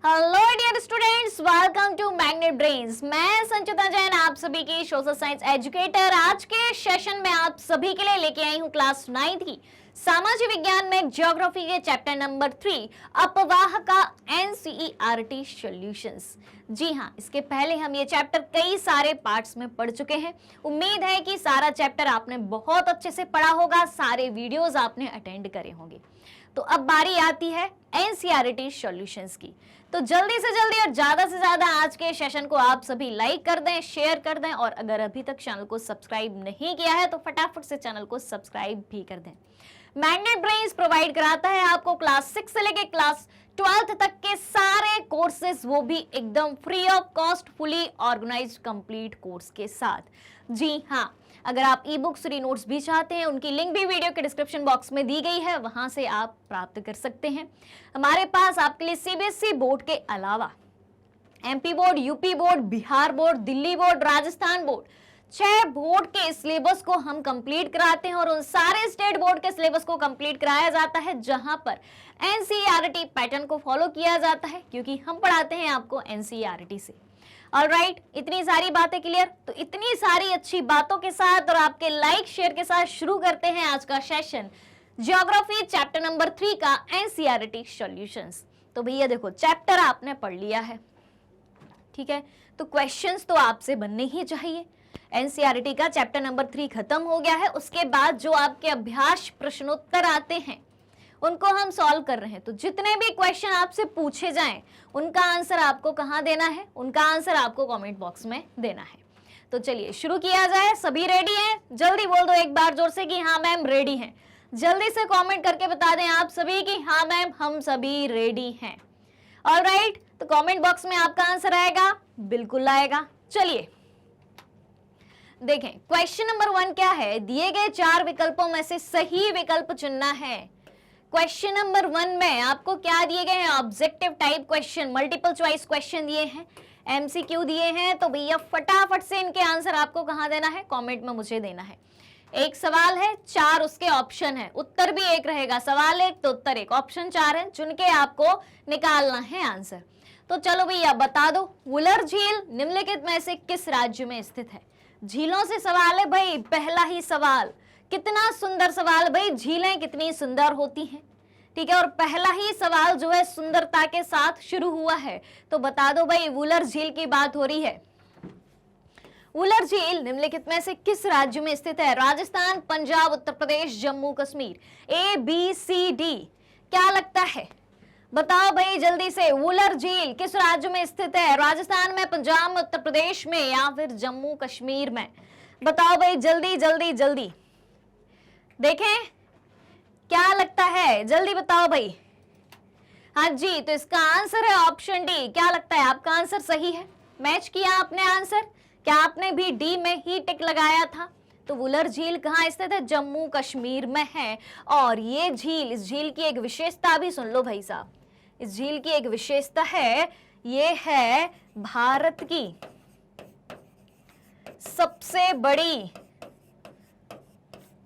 Hello dear students, welcome to Magnet Brains. मैं संचिता जैन, आप सभी की सोशल साइंस एजुकेटर। आज के सेशन में आप सभी के लिए लेके आई हूँ क्लास 9 की सामाजिक विज्ञान में ज्योग्राफी के चैप्टर नंबर 3 अपवाह का एनसीईआरटी सॉल्यूशंस। जी हाँ, इसके पहले हम ये चैप्टर कई सारे पार्ट्स में पढ़ चुके हैं। उम्मीद है कि सारा चैप्टर आपने बहुत अच्छे से पढ़ा होगा, सारे वीडियोस आपने अटेंड करे होंगे। तो अब बारी आती है एनसीईआरटी सॉल्यूशंस की। तो जल्दी से जल्दी और ज्यादा से ज्यादा आज के सेशन को आप सभी लाइक कर दें, शेयर कर दें, और अगर अभी तक चैनल को सब्सक्राइब नहीं किया है तो फटाफट से चैनल को सब्सक्राइब भी कर दें। मैग्नेट ब्रेन्स प्रोवाइड कराता है आपको क्लास 6 से लेके क्लास 12th तक के सारे कोर्सेज, वो भी एकदम free of cost, fully organised complete course के साथ। जी हाँ, अगर आप ई बुक्स फ्री नोट्स भी चाहते हैं, उनकी लिंक भी वीडियो के डिस्क्रिप्शन बॉक्स में दी गई है, वहां से आप प्राप्त कर सकते हैं। हमारे पास आपके लिए सीबीएसई बोर्ड के अलावा MP board, UP board, Bihar board, Delhi board, Rajasthan board, 6 board के सिलेबस को हम कंप्लीट कराते हैं, और उन सारे स्टेट बोर्ड के सिलेबस को कंप्लीट कराया जाता है जहां पर एनसीईआरटी पैटर्न को फॉलो किया जाता है, क्योंकि हम पढ़ाते हैं आपको एनसीईआरटी से। ऑलराइट, इतनी सारी बातें क्लियर। तो इतनी सारी अच्छी बातों के साथ और आपके लाइक शेयर के साथ शुरू करते हैं आज का सेशन, ज्योग्राफी चैप्टर नंबर 3 का एनसीईआरटी सॉल्यूशंस। तो भैया देखो, चैप्टर आपने पढ़ लिया है, ठीक है, तो क्वेश्चंस तो आपसे बनने ही चाहिए। एनसीईआरटी का चैप्टर नंबर 3 खत्म हो गया है, उसके बाद जो आपके अभ्यास प्रश्नोत्तर आते हैं उनको हम सॉल्व कर रहे हैं। तो जितने भी क्वेश्चन आपसे पूछे जाएं उनका आंसर आपको कहां देना है, उनका आंसर आपको कमेंट बॉक्स में देना है। तो चलिए शुरू किया जाए। सभी रेडी हैं? जल्दी बोल दो एक बार जोर से कि हाँ मैम रेडी हैं। जल्दी से कमेंट करके बता दें आप सभी कि हाँ मैम हम सभी रेडी हैं। ऑलराइट, तो कमेंट बॉक्स में आपका आंसर आएगा, बिल्कुल आएगा। चलिए देखें, क्वेश्चन नंबर 1 क्या है। दिए गए 4 विकल्पों में से सही विकल्प चुनना है। क्वेश्चन नंबर 1 में आपको क्या दिए गए हैं? Objective type question, multiple choice question दिए हैं, एमसीक्यू दिए हैं। तो भैया फटाफट से इनके आंसर आपको कहां देना है? कमेंट में मुझे देना है। एक सवाल है, 4 उसके ऑप्शन है, उत्तर भी एक रहेगा। सवाल एक तो उत्तर एक, ऑप्शन 4 है, चुन के आपको निकालना है आंसर। तो चलो भैया बता दो, वुलर झील निम्नलिखित में से किस राज्य में स्थित है? झीलों से सवाल है भाई, पहला ही सवाल। कितना सुंदर सवाल भाई, झीलें कितनी सुंदर होती हैं, ठीक है, और पहला ही सवाल जो है सुंदरता के साथ शुरू हुआ है। तो बता दो भाई, वुलर झील की बात हो रही है। वुलर झील निम्नलिखित में से किस राज्य में स्थित है? Rajasthan, Punjab, Uttar Pradesh, Jammu Kashmir. A B C D, क्या लगता है? बताओ भाई जल्दी से, वुलर झील किस राज्य में स्थित है? राजस्थान में, पंजाब में, उत्तर प्रदेश में, या फिर जम्मू कश्मीर में? बताओ भाई जल्दी जल्दी जल्दी, देखें क्या लगता है, जल्दी बताओ भाई। हाँ जी, तो इसका आंसर है ऑप्शन डी। क्या लगता है, आपका आंसर सही है? मैच किया आपने आंसर? क्या आपने भी डी में ही टिक लगाया था? तो वुलर झील कहाँ स्थित है? जम्मू कश्मीर में है। और ये झील, इस झील की एक विशेषता भी सुन लो भाई साहब। इस झील की एक विशेषता है, ये है भारत की सबसे बड़ी,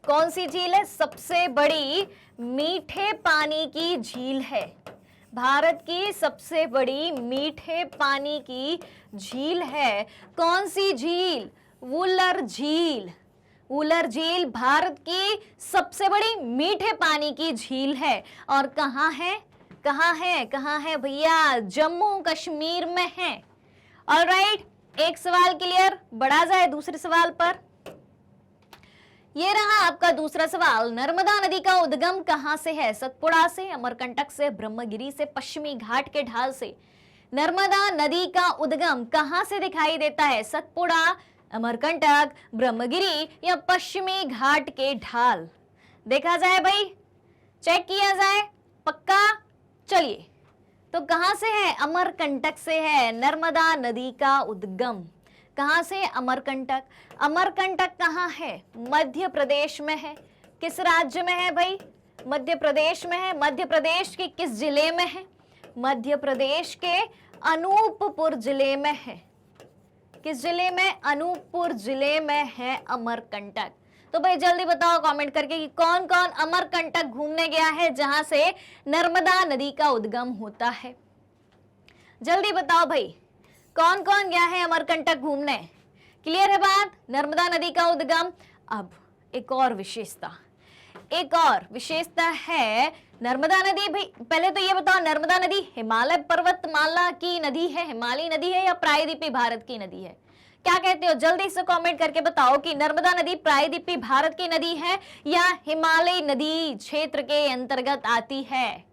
कौन सी झील है? सबसे बड़ी मीठे पानी की झील है। भारत की सबसे बड़ी मीठे पानी की झील है। कौन सी झील? वुलर झील। वुलर झील भारत की सबसे बड़ी मीठे पानी की झील है। और कहाँ है? कहाँ है? कहाँ है भैया? जम्मू कश्मीर में है। ऑलराइट, एक सवाल क्लियर। बढ़ा जाए दूसरे सवाल पर। ये रहा आपका दूसरा सवाल। नर्मदा नदी का उद्गम कहां से है? सतपुड़ा से, अमरकंटक से, ब्रह्मगिरी से, पश्चिमी घाट के ढाल से। नर्मदा नदी का उद्गम कहां से दिखाई देता है? सतपुड़ा, अमरकंटक, ब्रह्मगिरी या पश्चिमी घाट के ढाल? देखा जाए भाई, चेक किया जाए, पक्का। चलिए, तो कहां से है? अमरकंटक से है नर्मदा नदी का उद्गम। कहां से? अमरकंटक। अमरकंटक कहां है? मध्य प्रदेश में है। किस राज्य में है भाई? मध्य प्रदेश में है। मध्य प्रदेश के किस जिले में है? मध्य प्रदेश के अनूपपुर जिले में है। किस जिले में? अनूपपुर जिले में है अमरकंटक। तो भाई जल्दी बताओ कमेंट करके कि कौन कौन अमरकंटक घूमने गया है जहां से नर्मदा नदी का उद्गम होता है। जल्दी बताओ भाई, कौन कौन गया है अमरकंटक घूमने? क्लियर है बात? नर्मदा नदी का उद्गम। अब एक और विशेषता है नर्मदा नदी। भाई पहले तो ये बताओ, नर्मदा नदी हिमालय पर्वतमाला की नदी है, हिमालयी नदी है या प्रायद्वीपीय भारत की नदी है? क्या कहते हो? जल्दी से कमेंट करके बताओ कि नर्मदा नदी प्रायद्वीपीय भारत की नदी है या हिमालयी नदी क्षेत्र के अंतर्गत आती है?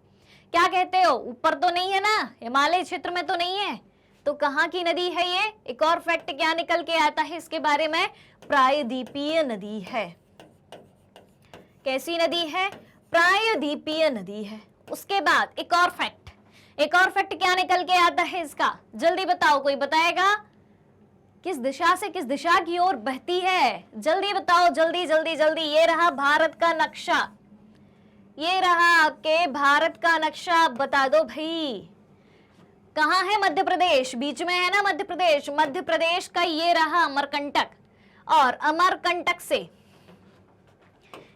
क्या कहते हो? ऊपर तो नहीं है ना, हिमालय क्षेत्र में तो नहीं है, तो कहाँ की नदी है ये? एक और फैक्ट क्या निकल के आता है इसके बारे में? प्रायद्वीपीय नदी है। कैसी नदी है? प्रायद्वीपीय नदी है। उसके बाद एक और फैक्ट क्या निकल के आता है इसका? जल्दी बताओ, कोई बताएगा? किस दिशा से किस दिशा की ओर बहती है? जल्दी बताओ, जल्दी जल्दी जल्दी। ये रहा भारत का नक्शा, ये रहा आपके भारत का नक्शा। बता दो भाई, कहाँ है मध्य प्रदेश? बीच में है ना मध्य प्रदेश। मध्य प्रदेश का ये रहा अमरकंटक, और अमरकंटक से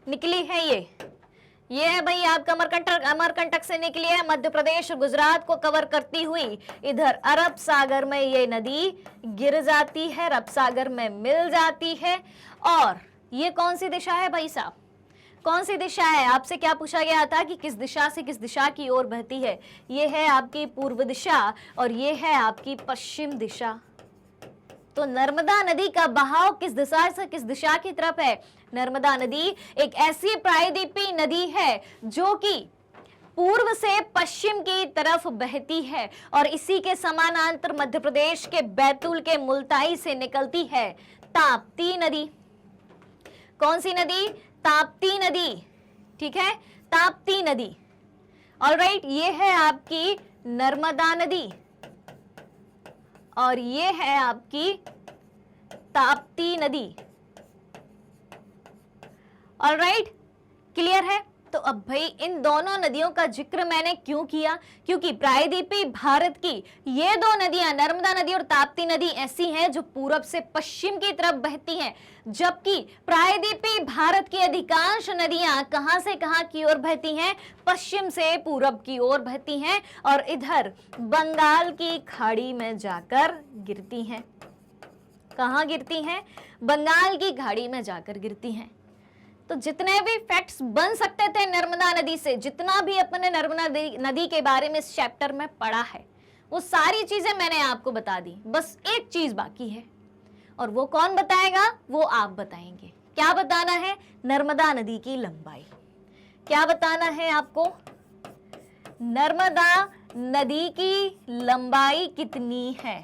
निकली है ये है भाई आपका अमरकंटक से निकली है मध्य प्रदेश और गुजरात को कवर करती हुई। इधर अरब सागर में ये नदी गिर जाती है, अरब सागर में मिल जाती है। और ये कौन सी दिशा है भाई साहब? कौन सी दिशा है? आपसे क्या पूछा गया था कि किस दिशा से किस दिशा की ओर बहती है? ये है आपकी पूर्व दिशा और ये है आपकी पश्चिम दिशा। तो नर्मदा नदी का बहाव किस दिशा से किस दिशा की तरफ है? नर्मदा नदी एक ऐसी प्रायद्वीपीय नदी है जो कि पूर्व से पश्चिम की तरफ बहती है और इसी के समानांतर मध्य प्रदेश के बैतूल के मुल्ताई से निकलती है ताप्ती नदी। कौन सी नदी? ताप्ती नदी। ठीक है, ताप्ती नदी। ऑलराइट, ये है आपकी नर्मदा नदी और ये है आपकी ताप्ती नदी। ऑलराइट, क्लियर है? तो अब भाई इन दोनों नदियों का जिक्र मैंने क्यों किया? क्योंकि प्रायद्वीपीय भारत की ये दो नदियां, नर्मदा नदी और ताप्ती नदी, ऐसी हैं जो पूरब से पश्चिम की तरफ बहती हैं, जबकि प्रायद्वीपीय भारत की अधिकांश नदियां कहां से कहां की ओर बहती हैं? पश्चिम से पूरब की ओर बहती हैं और इधर बंगाल की खाड़ी में जाकर गिरती हैं। कहां गिरती हैं? बंगाल की खाड़ी में जाकर गिरती हैं। तो जितने भी फैक्ट्स बन सकते थे नर्मदा नदी से, जितना भी अपने नर्मदा नदी के बारे में इस चैप्टर में पढ़ा है, वो सारी चीजें मैंने आपको बता दी। बस एक चीज बाकी है, और वो कौन बताएगा? वो आप बताएंगे। क्या बताना है? नर्मदा नदी की लंबाई। क्या बताना है आपको? नर्मदा नदी की लंबाई कितनी है?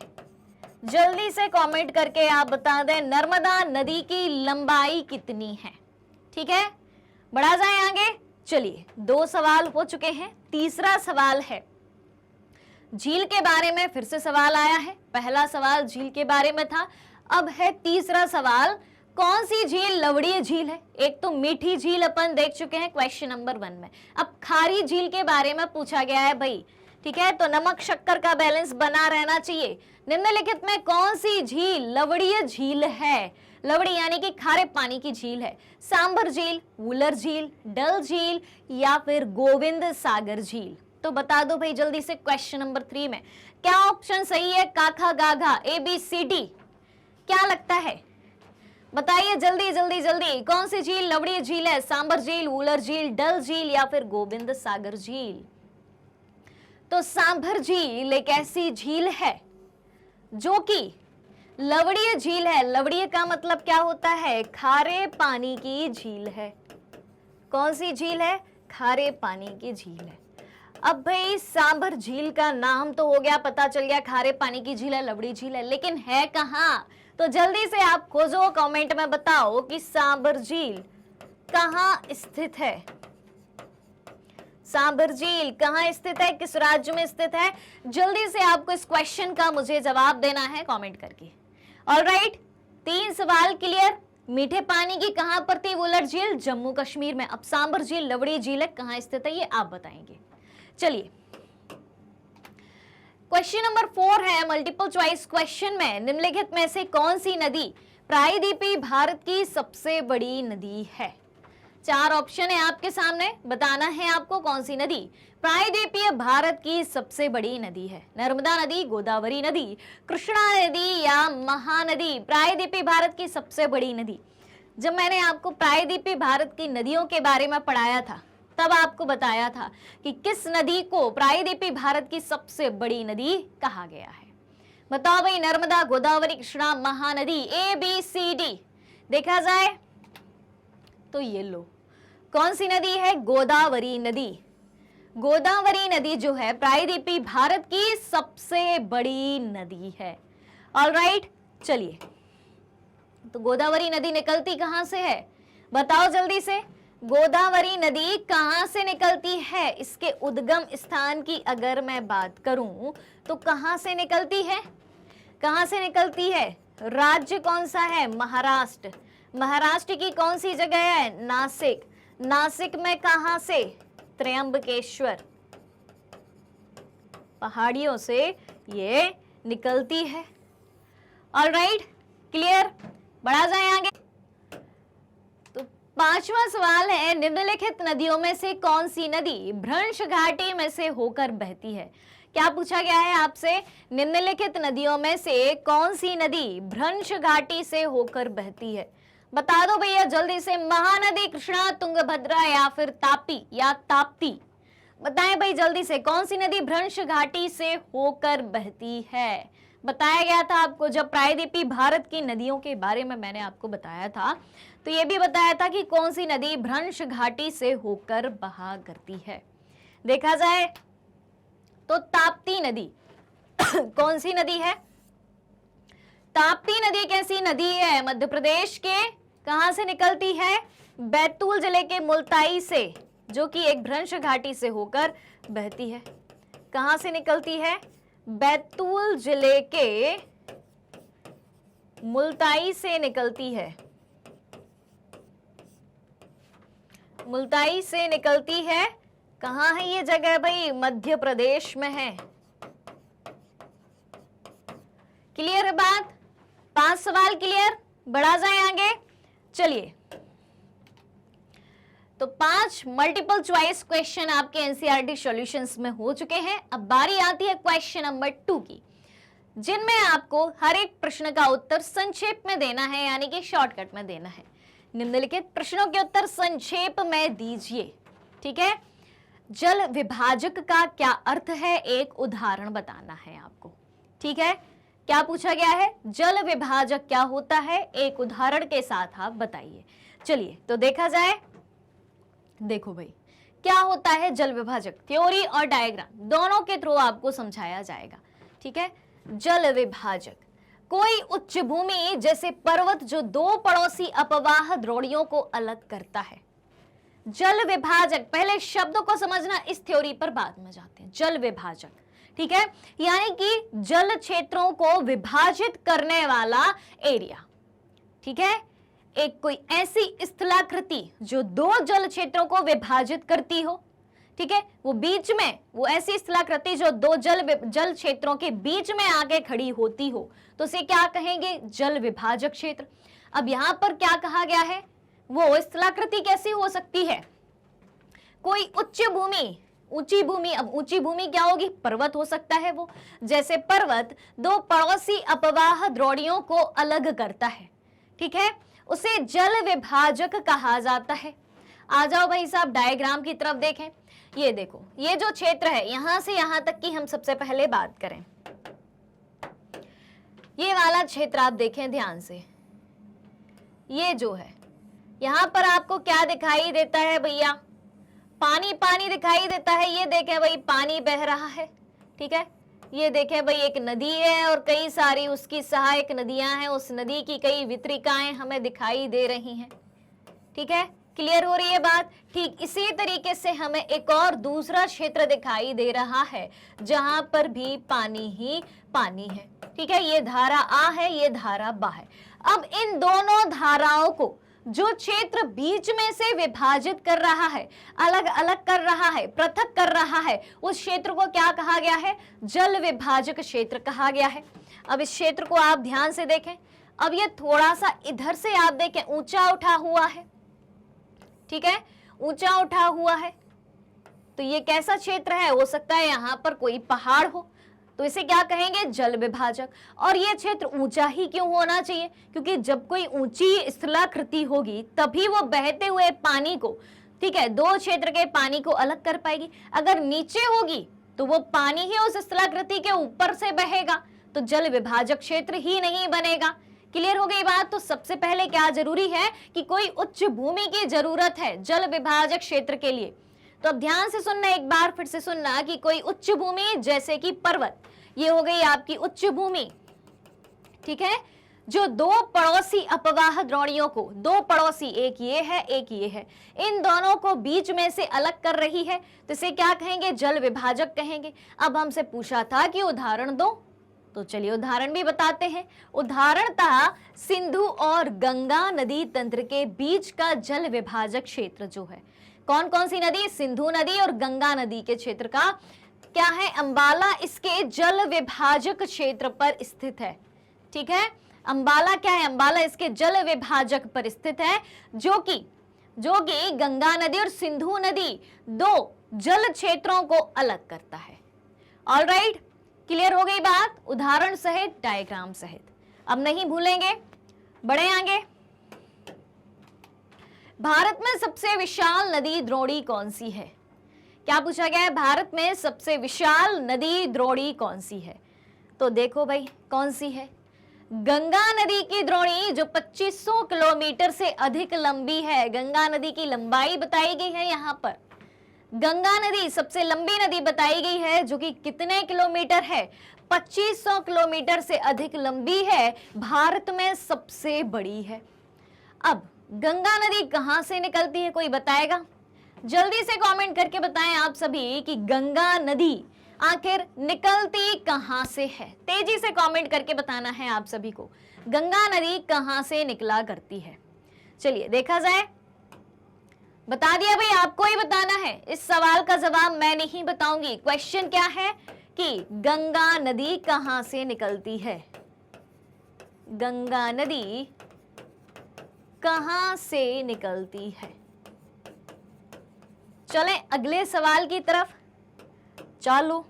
जल्दी से कमेंट करके आप बता दें, नर्मदा नदी की लंबाई कितनी है? ठीक है, बढ़ा जाए आगे। चलिए, 2 सवाल हो चुके हैं, तीसरा सवाल है झील के बारे में। फिर से सवाल आया है, पहला सवाल झील के बारे में था, अब है तीसरा सवाल। कौन सी झील लवणीय झील है? एक तो मीठी झील अपन देख चुके हैं क्वेश्चन नंबर 1 में, अब खारी झील के बारे में पूछा गया है भाई। ठीक है, तो नमक शक्कर का बैलेंस बना रहना चाहिए। निम्नलिखित में कौन सी झील लवणीय झील है? लवड़ी यानी कि खारे पानी की झील है। सांभर झील, वुलर झील, डल झील या फिर गोविंद सागर झील? तो बता दो भाई जल्दी से। क्वेश्चन नंबर 3 में क्या ऑप्शन सही है? काखा गाघा, ABCD, क्या लगता है? बताइए जल्दी जल्दी जल्दी। कौन सी झील लवणीय झील है? सांभर झील, वुलर झील, डल झील या फिर गोविंद सागर झील? तो सांभर झील एक ऐसी झील है जो कि लवणीय झील है। लवणीय का मतलब क्या होता है? खारे पानी की झील है। कौन सी झील है? खारे पानी की झील है। अब भाई सांभर झील का नाम तो हो गया, पता चल गया खारे पानी की झील है, लवड़ी झील है, लेकिन है कहाँ? तो जल्दी से आप खोजो, कमेंट में बताओ कि सांभर झील कहाँ स्थित है। सांभर झील कहाँ स्थित है? किस राज्य में स्थित है? जल्दी से आपको इस क्वेश्चन का मुझे जवाब देना है कमेंट करके। ऑलराइट, 3 सवाल क्लियर। मीठे पानी की कहां पर थी वुलर झील? जम्मू कश्मीर में। अब सांभर झील लवड़ी झील है, कहां स्थित है ये आप बताएंगे। चलिए, क्वेश्चन नंबर 4 है मल्टीपल चॉइस क्वेश्चन में, निम्नलिखित में से कौन सी नदी प्रायद्वीपीय भारत की सबसे बड़ी नदी है? चार ऑप्शन है आपके सामने, बताना है आपको कौन सी नदी प्रायद्वीपीय भारत की सबसे बड़ी नदी है। नर्मदा नदी, गोदावरी नदी, कृष्णा नदी या महानदी। प्रायद्वीपीय भारत की सबसे बड़ी नदी, जब मैंने आपको प्रायद्वीपीय भारत की नदियों के बारे में पढ़ाया था तब आपको बताया था कि किस नदी को प्रायद्वीपीय भारत की सबसे बड़ी नदी कहा गया है। बताओ भाई, नर्मदा, गोदावरी, कृष्णा, महानदी, ABCD देखा जाए तो ये लो, कौन सी नदी है? गोदावरी नदी। गोदावरी नदी जो है प्रायद्वीपीय भारत की सबसे बड़ी नदी है। ऑलराइट, चलिए, तो गोदावरी नदी निकलती कहां से है? बताओ जल्दी से, गोदावरी नदी कहां से निकलती है? इसके उद्गम स्थान की अगर मैं बात करूं तो कहां से निकलती है? कहां से निकलती है? राज्य कौन सा है? महाराष्ट्र। महाराष्ट्र की कौन सी जगह है? नासिक। नासिक में कहां से? त्र्यंबकेश्वर। पहाड़ियों से ये निकलती है। Alright, clear? बढ़ा जाए आगे। तो पांचवा सवाल है, निम्नलिखित नदियों में से कौन सी नदी भ्रंश घाटी में से होकर बहती है? क्या पूछा गया है आपसे? निम्नलिखित नदियों में से कौन सी नदी भ्रंश घाटी से होकर बहती है? बता दो भैया जल्दी से। महानदी, कृष्णा, तुंगभद्रा या फिर तापी या ताप्ती? बताएं भाई जल्दी से, कौन सी नदी भ्रंश घाटी से होकर बहती है? बताया गया था आपको जब प्रायद्वीपीय भारत की नदियों के बारे में मैंने आपको बताया था, तो ये भी बताया था कि कौन सी नदी भ्रंश घाटी से होकर बहा करती है। देखा जाए तो ताप्ती नदी कौन सी नदी है? ताप्ती नदी कैसी नदी है? मध्य प्रदेश के कहां से निकलती है? बैतूल जिले के मुल्ताई से, जो कि एक भ्रंश घाटी से होकर बहती है। कहां से निकलती है? बैतूल जिले के मुल्ताई से निकलती है। मुल्ताई से निकलती है। कहां है ये जगह भाई? मध्य प्रदेश में है। क्लियर है बात? 5 सवाल क्लियर? बढ़ा जाए आगे। चलिए, तो 5 मल्टीपल चॉइस क्वेश्चन आपके एनसीईआरटी सॉल्यूशंस में हो चुके हैं। अब बारी आती है क्वेश्चन नंबर 2 की, जिनमें आपको हर एक प्रश्न का उत्तर संक्षेप में देना है, यानी कि शॉर्टकट में देना है। निम्नलिखित प्रश्नों के उत्तर संक्षेप में दीजिए। ठीक है? जल विभाजक का क्या अर्थ है? एक उदाहरण बताना है आपको। ठीक है? क्या पूछा गया है? जल विभाजक क्या होता है? एक उदाहरण के साथ आप बताइए। चलिए, तो देखा जाए। देखो भाई, क्या होता है जल विभाजक? थ्योरी और डायग्राम दोनों के थ्रू आपको समझाया जाएगा। ठीक है? जल विभाजक कोई उच्च भूमि जैसे पर्वत जो 2 पड़ोसी अपवाह द्रोणियों को अलग करता है। जल विभाजक, पहले शब्दों को समझना, इस थ्योरी पर बाद में जाते हैं। जल विभाजक, ठीक है, यानी कि जल क्षेत्रों को विभाजित करने वाला एरिया। ठीक है? एक कोई ऐसी स्थलाकृति जो 2 जल क्षेत्रों को विभाजित करती हो। ठीक है? वो बीच में, वो ऐसी स्थलाकृति जो 2 जल क्षेत्रों के बीच में आके खड़ी होती हो, तो उसे क्या कहेंगे? जल विभाजक क्षेत्र। अब यहां पर क्या कहा गया है? वो स्थलाकृति कैसी हो सकती है? कोई उच्च भूमि, ऊंची भूमि। अब ऊंची भूमि क्या होगी? पर्वत हो सकता है वो। जैसे पर्वत 2 पड़ोसी अपवाह द्रोणियों को अलग करता है। ठीक है? उसे जल विभाजक कहा जाता है। आ जाओ भाई साहब, डायग्राम की तरफ देखें। ये देखो, ये जो क्षेत्र है, यहां से यहां तक की हम सबसे पहले बात करें। ये वाला क्षेत्र आप देखें ध्यान से। ये जो है, यहां पर आपको क्या दिखाई देता है भैया? पानी पानी दिखाई देता है। ये देखें भाई, पानी बह रहा है। ठीक है? ये देखें भाई, एक नदी है और कई सारी उसकी सहायक नदियां हैं। उस नदी की कई वितरिकाएं हमें दिखाई दे रही हैं। ठीक है? क्लियर हो रही है बात? ठीक इसी तरीके से हमें एक और दूसरा क्षेत्र दिखाई दे रहा है जहां पर भी पानी ही पानी है। ठीक है? ये धारा आ है, ये धारा बा है। अब इन दोनों धाराओं को जो क्षेत्र बीच में से विभाजित कर रहा है, अलग अलग कर रहा है, पृथक कर रहा है, उस क्षेत्र को क्या कहा गया है? जल विभाजक क्षेत्र कहा गया है। अब इस क्षेत्र को आप ध्यान से देखें। अब ये थोड़ा सा इधर से आप देखें, ऊंचा उठा हुआ है। ठीक है, ऊंचा उठा हुआ है, तो ये कैसा क्षेत्र है? हो सकता है यहां पर कोई पहाड़ हो, तो इसे क्या कहेंगे? जल विभाजक। और ये क्षेत्र ऊंचा ही क्यों होना चाहिए? क्योंकि जब कोई ऊंची स्थलाकृति होगी तभी वो बहते हुए पानी को, ठीक है, दो क्षेत्र के पानी को अलग कर पाएगी। अगर नीचे होगी तो वो पानी ही उस स्थलाकृति के ऊपर से बहेगा, तो जल विभाजक क्षेत्र ही नहीं बनेगा। क्लियर हो गई बात? तो सबसे पहले क्या जरूरी है कि कोई उच्च भूमि की जरूरत है जल विभाजक क्षेत्र के लिए। तो अब ध्यान से सुनना, एक बार फिर से सुनना कि कोई उच्च भूमि जैसे कि पर्वत, ये हो गई आपकी उच्च भूमि, ठीक है, जो दो पड़ोसी अपवाह द्रोणियों को, दो पड़ोसी, एक ये है एक ये है, इन दोनों को बीच में से अलग कर रही है, तो इसे क्या कहेंगे? जल विभाजक कहेंगे। अब हमसे पूछा था कि उदाहरण दो, तो चलिए उदाहरण भी बताते हैं। उदाहरण था सिंधु और गंगा नदी तंत्र के बीच का जल विभाजक क्षेत्र जो है, कौन कौन सी नदी? सिंधु नदी और गंगा नदी के क्षेत्र का क्या है? अंबाला इसके जल विभाजक क्षेत्र पर स्थित है। ठीक है, अंबाला क्या है? अंबाला इसके जल विभाजक पर स्थित है, जो कि गंगा नदी और सिंधु नदी दो जल क्षेत्रों को अलग करता है। ऑलराइट, क्लियर हो गई बात? उदाहरण सहित, डायग्राम सहित। अब नहीं भूलेंगे, बढ़े आगे। भारत में सबसे विशाल नदी द्रोणी कौन सी है? क्या पूछा गया है? भारत में सबसे विशाल नदी द्रोणी कौन सी है? तो देखो भाई, कौन सी है? गंगा नदी की द्रोणी, जो 2500 किलोमीटर से अधिक लंबी है। गंगा नदी की लंबाई बताई गई है यहाँ पर। गंगा नदी सबसे लंबी नदी बताई गई है, जो कि कितने किलोमीटर है? 2500 किलोमीटर से अधिक लंबी है, भारत में सबसे बड़ी है। अब गंगा नदी कहां से निकलती है, कोई बताएगा? जल्दी से कमेंट करके बताएं आप सभी कि गंगा नदी आखिर निकलती कहां से है। तेजी से कमेंट करके बताना है आप सभी को, गंगा नदी कहां से निकला करती है। चलिए देखा जाए। बता दिया भाई, आपको ही बताना है। इस सवाल का जवाब मैं नहीं बताऊंगी। क्वेश्चन क्या है कि गंगा नदी कहां से निकलती है? गंगा नदी कहां से निकलती है? चलें अगले सवाल की तरफ। चलो,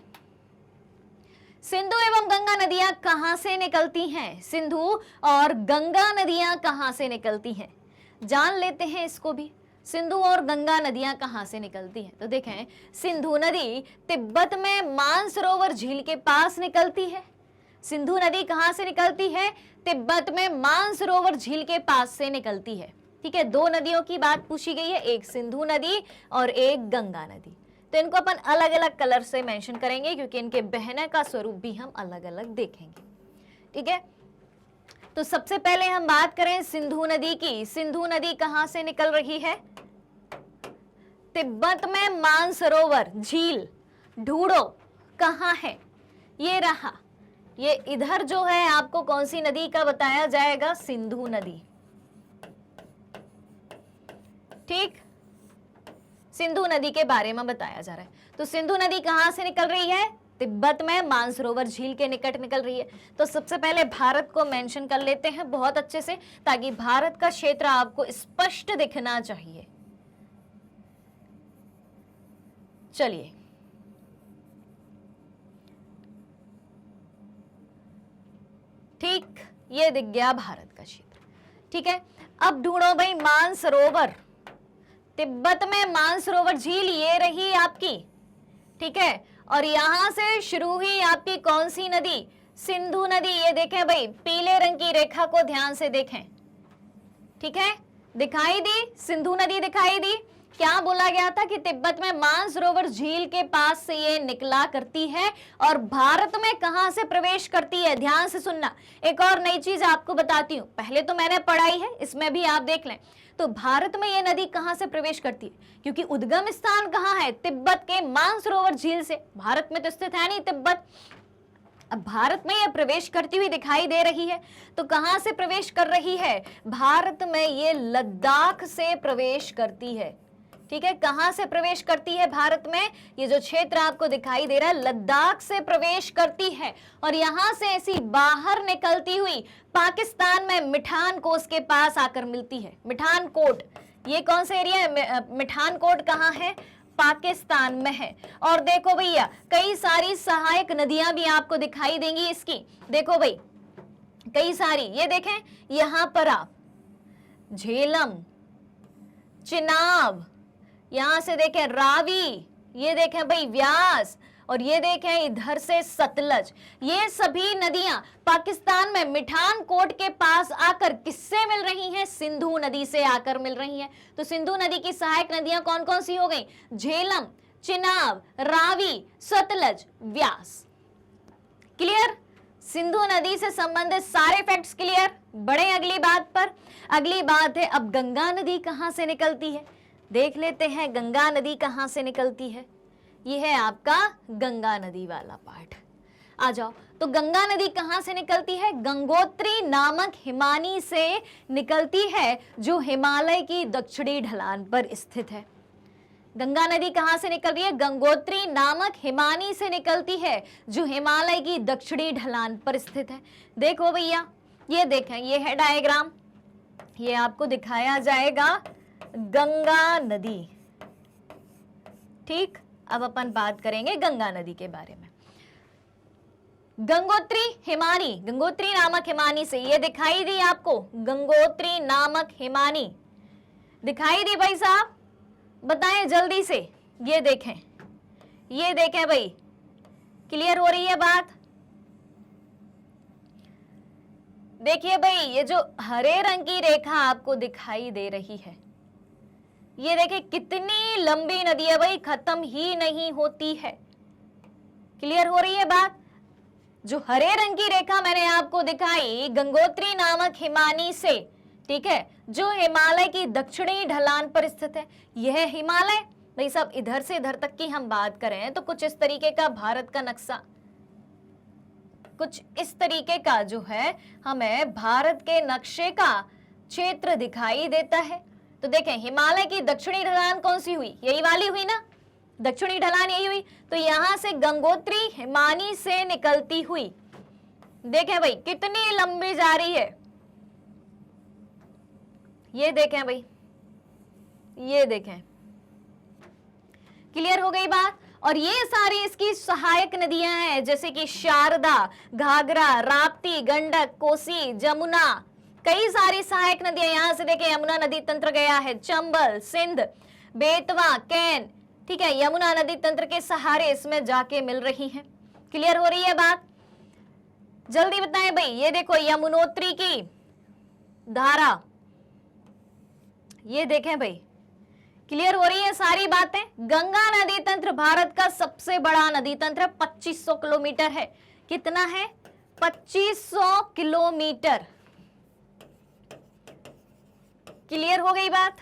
सिंधु एवं गंगा नदियां कहां से निकलती हैं? सिंधु और गंगा नदियां कहां से निकलती हैं? जान लेते हैं इसको भी। सिंधु और गंगा नदियां कहां से निकलती हैं? तो देखें, सिंधु नदी तिब्बत में मानसरोवर झील के पास निकलती है। सिंधु नदी कहां से निकलती है? तिब्बत में मानसरोवर झील के पास से निकलती है। ठीक है, दो नदियों की बात पूछी गई है, एक सिंधु नदी और एक गंगा नदी। तो इनको अपन अलग अलग कलर से मेंशन करेंगे, क्योंकि इनके बहने का स्वरूप भी हम अलग अलग देखेंगे। ठीक है, तो सबसे पहले हम बात करें सिंधु नदी की। सिंधु नदी कहां से निकल रही है? तिब्बत में मानसरोवर झील, ढूंढो कहां है? ये रहा, ये इधर जो है आपको कौन सी नदी का बताया जाएगा? सिंधु नदी। ठीक, सिंधु नदी के बारे में बताया जा रहा है। तो सिंधु नदी कहां से निकल रही है? तिब्बत में मानसरोवर झील के निकट निकल रही है। तो सबसे पहले भारत को मेंशन कर लेते हैं बहुत अच्छे से, ताकि भारत का क्षेत्र आपको स्पष्ट दिखना चाहिए। चलिए, ठीक, ये दिख गया भारत का क्षेत्र। ठीक है, अब ढूंढो भाई मानसरोवर। तिब्बत में मानसरोवर झील ये रही आपकी। ठीक है, और यहां से शुरू हुई आपकी कौन सी नदी? सिंधु नदी। ये देखें भाई, पीले रंग की रेखा को ध्यान से देखें। ठीक है, दिखाई दी, सिंधु नदी दिखाई दी। क्या बोला गया था कि तिब्बत में मानसरोवर झील के पास से ये निकला करती है और भारत में कहां से प्रवेश करती है? ध्यान से सुनना। एक और नई चीज आपको बताती हूं, पहले तो मैंने पढ़ाई है, इसमें भी आप देख लें। तो भारत में ये नदी कहां से प्रवेश करती है? क्योंकि उद्गम स्थान कहां है? तिब्बत के मानसरोवर झील से। भारत में तो स्थित है नहीं तिब्बत। अब भारत में यह प्रवेश करती हुई दिखाई दे रही है, तो कहां से प्रवेश कर रही है? भारत में ये लद्दाख से प्रवेश करती है। ठीक है, कहां से प्रवेश करती है भारत में? ये जो क्षेत्र आपको दिखाई दे रहा है, लद्दाख से प्रवेश करती है और यहां से ऐसी बाहर निकलती हुई पाकिस्तान में मिठान कोस के पास आकर मिलती है। मिठान कोट, ये कौन सा एरिया है? मिठानकोट कहाँ है? पाकिस्तान में है। और देखो भैया कई सारी सहायक नदियां भी आपको दिखाई देंगी इसकी। देखो भाई कई सारी, ये देखें यहां पर आप झेलम, चिनाब, यहां से देखें रावी, ये देखें भाई व्यास, और ये देखें इधर से सतलज। ये सभी नदियां पाकिस्तान में मिठानकोट के पास आकर किससे मिल रही हैं? सिंधु नदी से आकर मिल रही हैं। तो सिंधु नदी की सहायक नदियां कौन कौन सी हो गई? झेलम, चिनाब, रावी, सतलज, व्यास। क्लियर? सिंधु नदी से संबंधित सारे फैक्ट्स क्लियर। बढ़े अगली बात पर। अगली बात है अब गंगा नदी कहां से निकलती है? देख लेते हैं गंगा नदी कहां से निकलती है। ये है आपका गंगा नदी वाला पार्ट। आ जाओ, तो गंगा नदी कहां से निकलती है? गंगोत्री नामक हिमानी से निकलती है, जो हिमालय की दक्षिणी ढलान पर स्थित है। गंगा नदी कहां से निकल रही है? गंगोत्री नामक हिमानी से निकलती है, जो हिमालय की दक्षिणी ढलान पर स्थित है। देखो भैया ये देखें, ये है डायग्राम, ये आपको दिखाया जाएगा गंगा नदी। ठीक, अब अपन बात करेंगे गंगा नदी के बारे में। गंगोत्री हिमानी, गंगोत्री नामक हिमानी से, ये दिखाई दी आपको? गंगोत्री नामक हिमानी दिखाई दी भाई साहब? बताएं जल्दी से। ये देखें, ये देखें भाई, क्लियर हो रही है बात? देखिए भाई ये जो हरे रंग की रेखा आपको दिखाई दे रही है, ये देखिए कितनी लंबी नदी है भाई, खत्म ही नहीं होती है। क्लियर हो रही है बात? जो हरे रंग की रेखा मैंने आपको दिखाई गंगोत्री नामक हिमानी से, ठीक है, जो हिमालय की दक्षिणी ढलान पर स्थित है। यह हिमालय भाई साहब, इधर से इधर तक की हम बात करें तो कुछ इस तरीके का भारत का नक्शा, कुछ इस तरीके का जो है हमें भारत के नक्शे का क्षेत्र दिखाई देता है। तो देखें हिमालय की दक्षिणी ढलान कौन सी हुई? यही वाली हुई ना, दक्षिणी ढलान यही हुई। तो यहां से गंगोत्री हिमानी से निकलती हुई, देखें भाई कितनी लंबी जा रही है। ये देखें भाई, ये देखें, क्लियर हो गई बात? और ये सारी इसकी सहायक नदियां हैं, जैसे कि शारदा, घाघरा, राप्ती, गंडक, कोसी, जमुना, कई सारी सहायक नदियां। यहां से देखें यमुना नदी तंत्र गया है, चंबल, सिंध, बेतवा, कैन, ठीक है, यमुना नदी तंत्र के सहारे इसमें जाके मिल रही हैं। क्लियर हो रही है बात? जल्दी बताएं भाई। ये देखो यमुनोत्री की धारा, ये देखें भाई, क्लियर हो रही है सारी बातें। गंगा नदी तंत्र भारत का सबसे बड़ा नदी तंत्र 2500 किलोमीटर है। कितना है? 2500 किलोमीटर। क्लियर हो गई बात?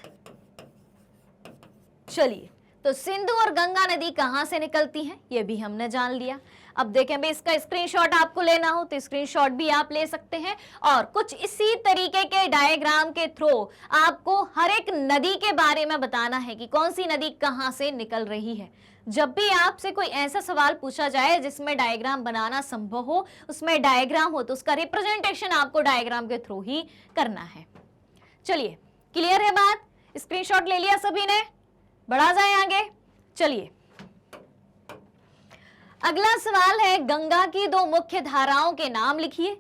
चलिए, तो सिंधु और गंगा नदी कहां से निकलती हैं ये भी हमने जान लिया। अब देखें भाई, इसका स्क्रीनशॉट आपको लेना हो तो स्क्रीनशॉट भी आप ले सकते हैं, और कुछ इसी तरीके के डायग्राम के थ्रू आपको हर एक नदी के बारे में बताना है कि कौन सी नदी कहां से निकल रही है। जब भी आपसे कोई ऐसा सवाल पूछा जाए जिसमें डायग्राम बनाना संभव हो, उसमें डायग्राम हो, तो उसका रिप्रेजेंटेशन आपको डायग्राम के थ्रू ही करना है। चलिए, क्लियर है बात? स्क्रीनशॉट ले लिया सभी ने? बढ़ा जाए आगे। चलिए, अगला सवाल है गंगा की दो मुख्य धाराओं के नाम लिखिए।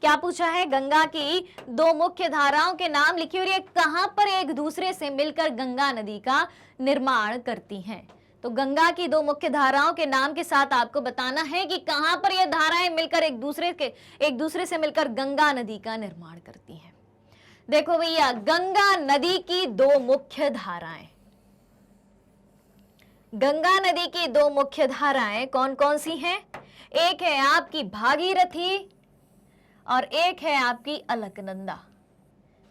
क्या पूछा है? गंगा की दो मुख्य धाराओं के नाम लिखिए और ये कहां पर एक दूसरे से मिलकर गंगा नदी का निर्माण करती हैं। तो गंगा की दो मुख्य धाराओं के नाम के साथ आपको बताना है कि कहां पर ये धाराएं मिलकर एक दूसरे से मिलकर गंगा नदी का निर्माण करती हैं। देखो भैया, गंगा नदी की दो मुख्य धाराएं, गंगा नदी की दो मुख्य धाराएं कौन कौन सी हैं? एक है आपकी भागीरथी और एक है आपकी अलकनंदा।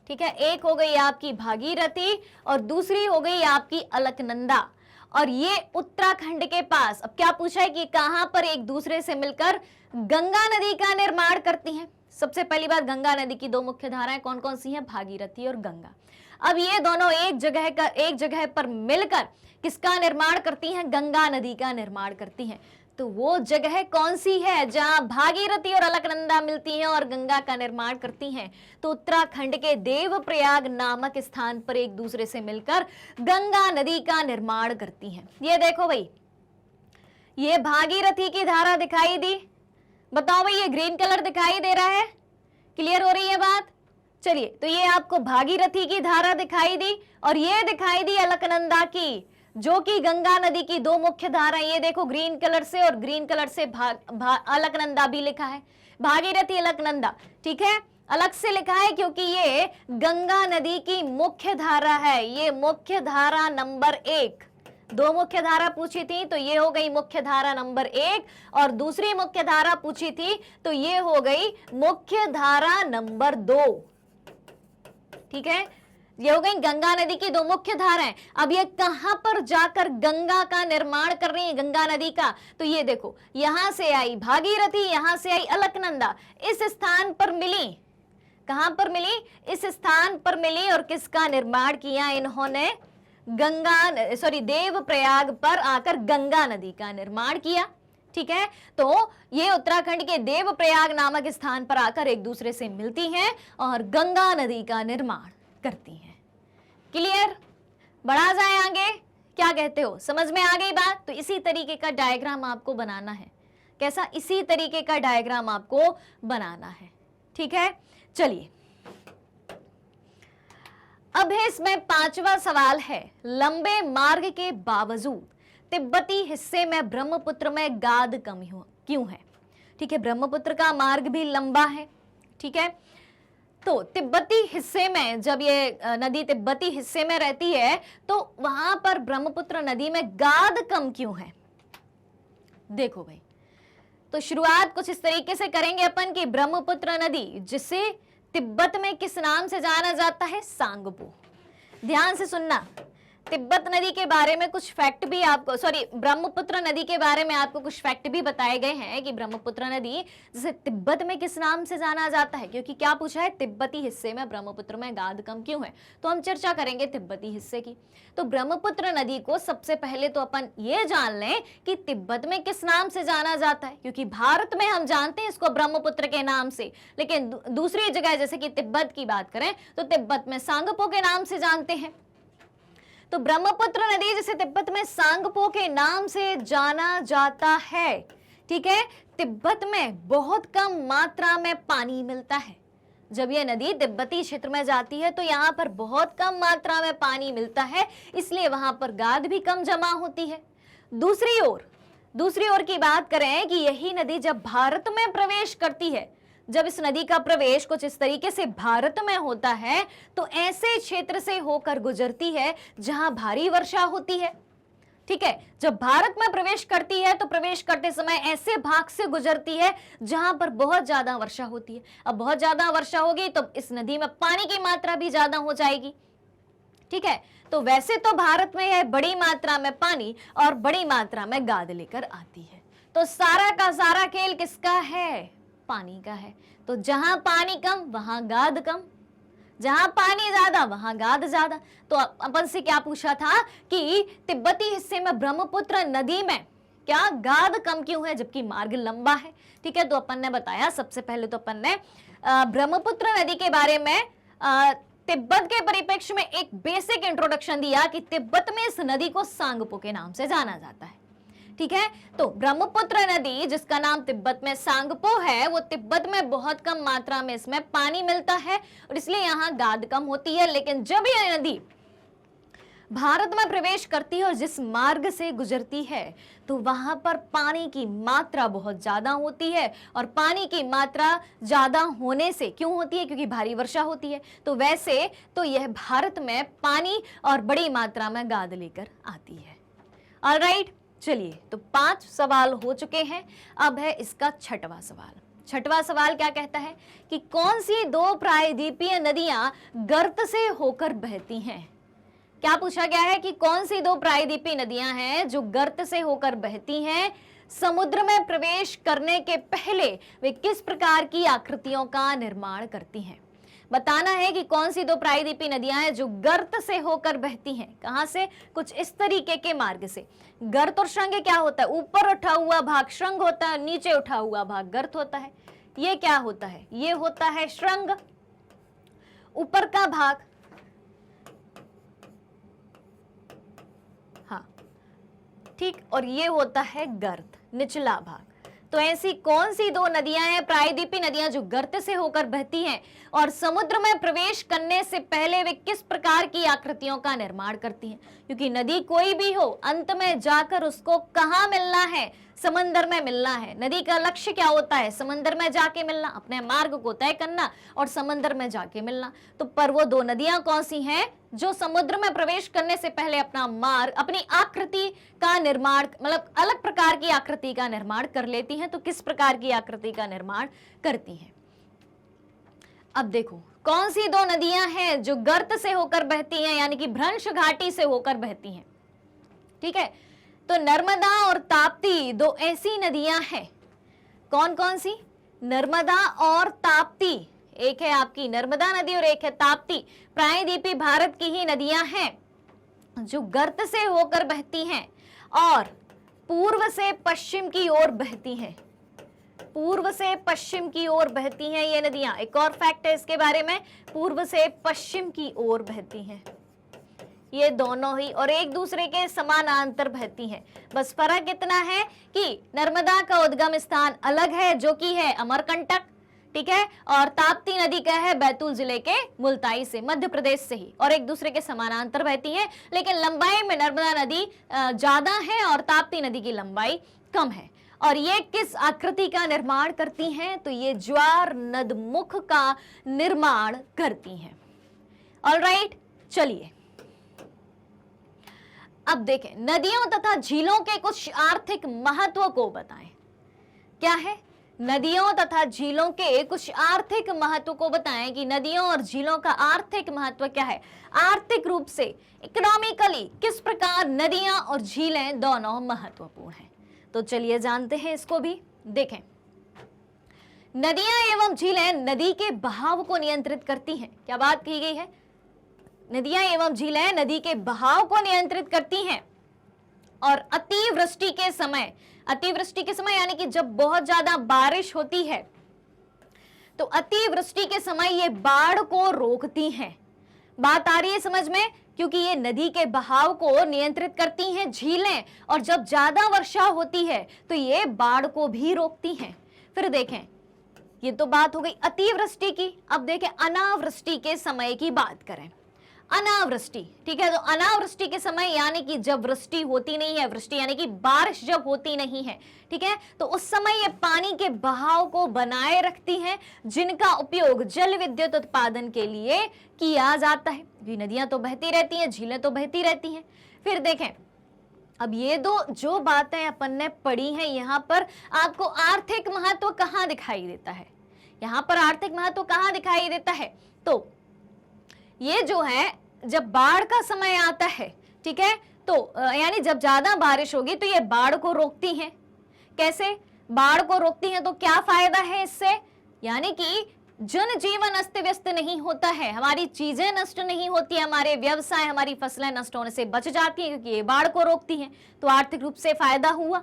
ठीक है, एक हो गई आपकी भागीरथी और दूसरी हो गई आपकी अलकनंदा। और ये उत्तराखंड के पास, अब क्या पूछा है कि कहां पर एक दूसरे से मिलकर गंगा नदी का निर्माण करती हैं। सबसे पहली बात, गंगा नदी की दो मुख्य धाराएं कौन कौन सी हैं? भागीरथी और गंगा। अब ये दोनों एक जगह पर मिलकर किसका निर्माण करती हैं? गंगा नदी का निर्माण करती हैं। तो वो जगह कौन सी है जहां भागीरथी और अलकनंदा मिलती हैं और गंगा का निर्माण करती हैं? तो उत्तराखंड के देवप्रयाग नामक स्थान पर एक दूसरे से मिलकर गंगा नदी का निर्माण करती हैं। ये देखो भाई, ये भागीरथी की धारा दिखाई दी, बताओ भाई ये ग्रीन कलर दिखाई दे रहा है, क्लियर हो रही है बात? चलिए, तो ये आपको भागीरथी की धारा दिखाई दी और ये दिखाई दी अलकनंदा की, जो कि गंगा नदी की दो मुख्य धारा। ये देखो ग्रीन कलर से, और ग्रीन कलर से अलकनंदा भी लिखा है, भागीरथी अलकनंदा, ठीक है, अलग से लिखा है क्योंकि ये गंगा नदी की मुख्य धारा है। ये मुख्य धारा नंबर 1, दो मुख्य धारा पूछी थी तो ये हो गई मुख्य धारा नंबर 1, और दूसरी मुख्य धारा पूछी थी तो ये हो गई मुख्य धारा नंबर 2, ठीक है। ये हो गई गंगा नदी की दो मुख्य धाराएं। अब ये कहां पर जाकर गंगा का निर्माण कर रही है, गंगा नदी का? तो ये देखो, यहां से आई भागीरथी, यहां से आई अलकनंदा, इस स्थान पर मिली। कहां पर मिली? इस स्थान पर मिली, और किसका निर्माण किया इन्होंने? देवप्रयाग पर आकर गंगा नदी का निर्माण किया, ठीक है। तो ये उत्तराखंड के देवप्रयाग नामक स्थान पर आकर एक दूसरे से मिलती हैं और गंगा नदी का निर्माण करती हैं। क्लियर? बढ़ा जाए आगे? क्या कहते हो? समझ में आ गई बात? तो इसी तरीके का डायग्राम आपको बनाना है। कैसा? इसी तरीके का डायग्राम आपको बनाना है, ठीक है। चलिए, अब है इसमें 5वां सवाल है, लंबे मार्ग के बावजूद तिब्बती हिस्से में ब्रह्मपुत्र में गाद कम क्यों है? ठीक है, ब्रह्मपुत्र का मार्ग भी लंबा है, ठीक है। तो तिब्बती हिस्से में, जब ये नदी तिब्बती हिस्से में रहती है तो वहां पर ब्रह्मपुत्र नदी में गाद कम क्यों है? देखो भाई, तो शुरुआत कुछ इस तरीके से करेंगे अपन कि ब्रह्मपुत्र नदी, जिसे तिब्बत में किस नाम से जाना जाता है? सांगपो। ध्यान से सुनना, तिब्बत नदी के बारे में कुछ फैक्ट भी आपको, ब्रह्मपुत्र नदी के बारे में आपको कुछ फैक्ट भी बताए गए हैं कि ब्रह्मपुत्र नदी जैसे तिब्बत में किस नाम से जाना जाता है, क्योंकि क्या पूछा है? तिब्बती हिस्से में ब्रह्मपुत्र में गाद कम क्यों है? तो हम चर्चा करेंगे तिब्बती हिस्से की। तो ब्रह्मपुत्र नदी को सबसे पहले तो अपन ये जान लें कि तिब्बत में किस नाम से जाना जाता है, क्योंकि भारत में हम जानते हैं इसको ब्रह्मपुत्र के नाम से, लेकिन दूसरी जगह जैसे कि तिब्बत की बात करें तो तिब्बत में सांगपो के नाम से जानते हैं। तो ब्रह्मपुत्र नदी जिसे तिब्बत में सांगपो के नाम से जाना जाता है, ठीक है, तिब्बत में बहुत कम मात्रा में पानी मिलता है। जब यह नदी तिब्बती क्षेत्र में जाती है तो यहाँ पर बहुत कम मात्रा में पानी मिलता है, इसलिए वहां पर गाद भी कम जमा होती है। दूसरी ओर की बात करें कि यही नदी जब भारत में प्रवेश करती है, जब इस नदी का प्रवेश कुछ इस तरीके से भारत में होता है तो ऐसे क्षेत्र से होकर गुजरती है जहां भारी वर्षा होती है, ठीक है। जब भारत में प्रवेश करती है तो प्रवेश करते समय ऐसे भाग से गुजरती है जहां पर बहुत ज्यादा वर्षा होती है। अब बहुत ज्यादा वर्षा होगी तो इस नदी में पानी की मात्रा भी ज्यादा हो जाएगी, ठीक है। तो वैसे तो भारत में यह बड़ी मात्रा में पानी और बड़ी मात्रा में गाद लेकर आती है। तो सारा का सारा खेल किसका है? पानी का है। तो जहां पानी कम वहां गाद कम, जहां पानी ज्यादा वहां गाद ज्यादा। तो अपन से क्या पूछा था कि तिब्बती हिस्से में ब्रह्मपुत्र नदी में क्या गाद कम क्यों है जबकि मार्ग लंबा है, ठीक है। तो अपन ने बताया, सबसे पहले तो अपन ने ब्रह्मपुत्र नदी के बारे में तिब्बत के परिप्रेक्ष्य में एक बेसिक इंट्रोडक्शन दिया कि तिब्बत में इस नदी को सांगपो के नाम से जाना जाता है, ठीक है। तो ब्रह्मपुत्र नदी जिसका नाम तिब्बत में सांगपो है, वो तिब्बत में बहुत कम मात्रा में इसमें पानी मिलता है और इसलिए यहाँ गाद कम होती है। लेकिन जब यह नदी भारत में प्रवेश करती है और जिस मार्ग से गुजरती है तो वहां पर पानी की मात्रा बहुत ज्यादा होती है, और पानी की मात्रा ज्यादा होने से क्यों होती है? क्योंकि भारी वर्षा होती है। तो वैसे तो यह भारत में पानी और बड़ी मात्रा में गाद लेकर आती है। ऑलराइट, चलिए, तो 5 सवाल हो चुके हैं। अब है इसका 6वां सवाल। 6वां सवाल क्या कहता है कि कौन सी 2 प्रायद्वीपीय नदियां गर्त से होकर बहती हैं? क्या पूछा गया है कि कौन सी 2 प्रायद्वीपीय नदियां हैं जो गर्त से होकर बहती हैं? समुद्र में प्रवेश करने के पहले वे किस प्रकार की आकृतियों का निर्माण करती हैं? बताना है कि कौन सी दो प्रायद्वीपीय नदियां हैं जो गर्त से होकर बहती हैं। कहां से? कुछ इस तरीके के मार्ग से। गर्त और श्रृंग क्या होता है? ऊपर उठा हुआ भाग श्रृंग होता है, नीचे उठा हुआ भाग गर्त होता है। ये क्या होता है? ये होता है श्रृंग, ऊपर का भाग, हाँ ठीक, और ये होता है गर्त, निचला भाग। तो ऐसी कौन सी दो नदियां हैं प्रायद्वीपीय नदियां जो गर्त से होकर बहती हैं और समुद्र में प्रवेश करने से पहले वे किस प्रकार की आकृतियों का निर्माण करती हैं? क्योंकि नदी कोई भी हो, अंत में जाकर उसको कहाँ मिलना है? समंदर में मिलना है। नदी का लक्ष्य क्या होता है? समंदर में जाके मिलना, अपने मार्ग को तय करना और समंदर में जाके मिलना। तो पर वो दो नदियां कौन सी हैं जो समुद्र में प्रवेश करने से पहले अपना मार्ग, अपनी आकृति का निर्माण, मतलब अलग प्रकार की आकृति का निर्माण कर लेती हैं? तो किस प्रकार की आकृति का निर्माण करती हैं? अब देखो कौन सी दो नदियां हैं जो गर्त से होकर बहती हैं, यानी कि भ्रंश घाटी से होकर बहती हैं। ठीक है, तो नर्मदा और ताप्ती दो ऐसी नदियां हैं। कौन कौन सी? नर्मदा और ताप्ती। एक है आपकी नर्मदा नदी और एक है ताप्ती। प्रायद्वीपीय भारत की ही नदियां हैं जो गर्त से होकर बहती हैं और पूर्व से पश्चिम की ओर बहती हैं। पूर्व से पश्चिम की ओर बहती हैं ये नदियां। एक और फैक्ट है इसके बारे में, पूर्व से पश्चिम की ओर बहती हैं ये दोनों ही, और एक दूसरे के समानांतर बहती हैं। बस फर्क इतना है कि नर्मदा का उद्गम स्थान अलग है जो कि है अमरकंटक, ठीक है, और ताप्ती नदी का है बैतूल जिले के मुल्ताई से, मध्य प्रदेश से ही, और एक दूसरे के समानांतर बहती है। लेकिन लंबाई में नर्मदा नदी ज्यादा है और ताप्ती नदी की लंबाई कम है। और ये किस आकृति का निर्माण करती हैं? तो ये ज्वार नदमुख का निर्माण करती हैं। ऑलराइट, चलिए अब देखें नदियों तथा झीलों के कुछ आर्थिक महत्व को बताएं। क्या है? नदियों तथा झीलों के कुछ आर्थिक महत्व को बताएं कि नदियों और झीलों का आर्थिक महत्व क्या है। आर्थिक रूप से, इकोनॉमिकली किस प्रकार नदियां और झीलें दोनों महत्वपूर्ण हैं। तो चलिए जानते हैं इसको भी। देखें, नदियां एवं झीलें नदी के बहाव को नियंत्रित करती हैं। क्या बात कही गई है? नदियां एवं झीलें नदी के बहाव को नियंत्रित करती हैं और अतिवृष्टि के समय, अतिवृष्टि के समय यानी कि जब बहुत ज्यादा बारिश होती है तो अतिवृष्टि के समय ये बाढ़ को रोकती हैं। बात आ रही है समझ में? क्योंकि ये नदी के बहाव को नियंत्रित करती हैं झीलें, और जब ज्यादा वर्षा होती है तो ये बाढ़ को भी रोकती हैं। फिर देखें, ये तो बात हो गई अतिवृष्टि की। अब देखें अनावृष्टि के समय की बात करें। अनावृष्टि, ठीक है, तो अनावृष्टि के समय यानी कि जब वृष्टि होती नहीं है, वृष्टि यानी कि बारिश जब होती नहीं है, ठीक है, तो उस समय ये पानी के बहाव को बनाए रखती हैं, जिनका उपयोग जल विद्युत उत्पादन के लिए किया जाता है। ये नदियां तो बहती रहती हैं, झीलें तो बहती रहती हैं। फिर देखें, अब ये दो जो बातें अपन ने पढ़ी हैं, यहाँ पर आपको आर्थिक महत्व कहाँ दिखाई देता है? यहाँ पर आर्थिक महत्व कहाँ दिखाई देता है? तो ये जो है जब बाढ़ का समय आता है, ठीक है, तो यानी जब ज्यादा बारिश होगी तो ये बाढ़ को रोकती हैं। कैसे बाढ़ को रोकती हैं? तो क्या फायदा है इससे? यानी कि जनजीवन अस्त व्यस्त नहीं होता है, हमारी चीजें नष्ट नहीं होती, हमारे व्यवसाय, हमारी फसलें नष्ट होने से बच जाती हैं क्योंकि ये बाढ़ को रोकती हैं। तो आर्थिक रूप से फायदा हुआ,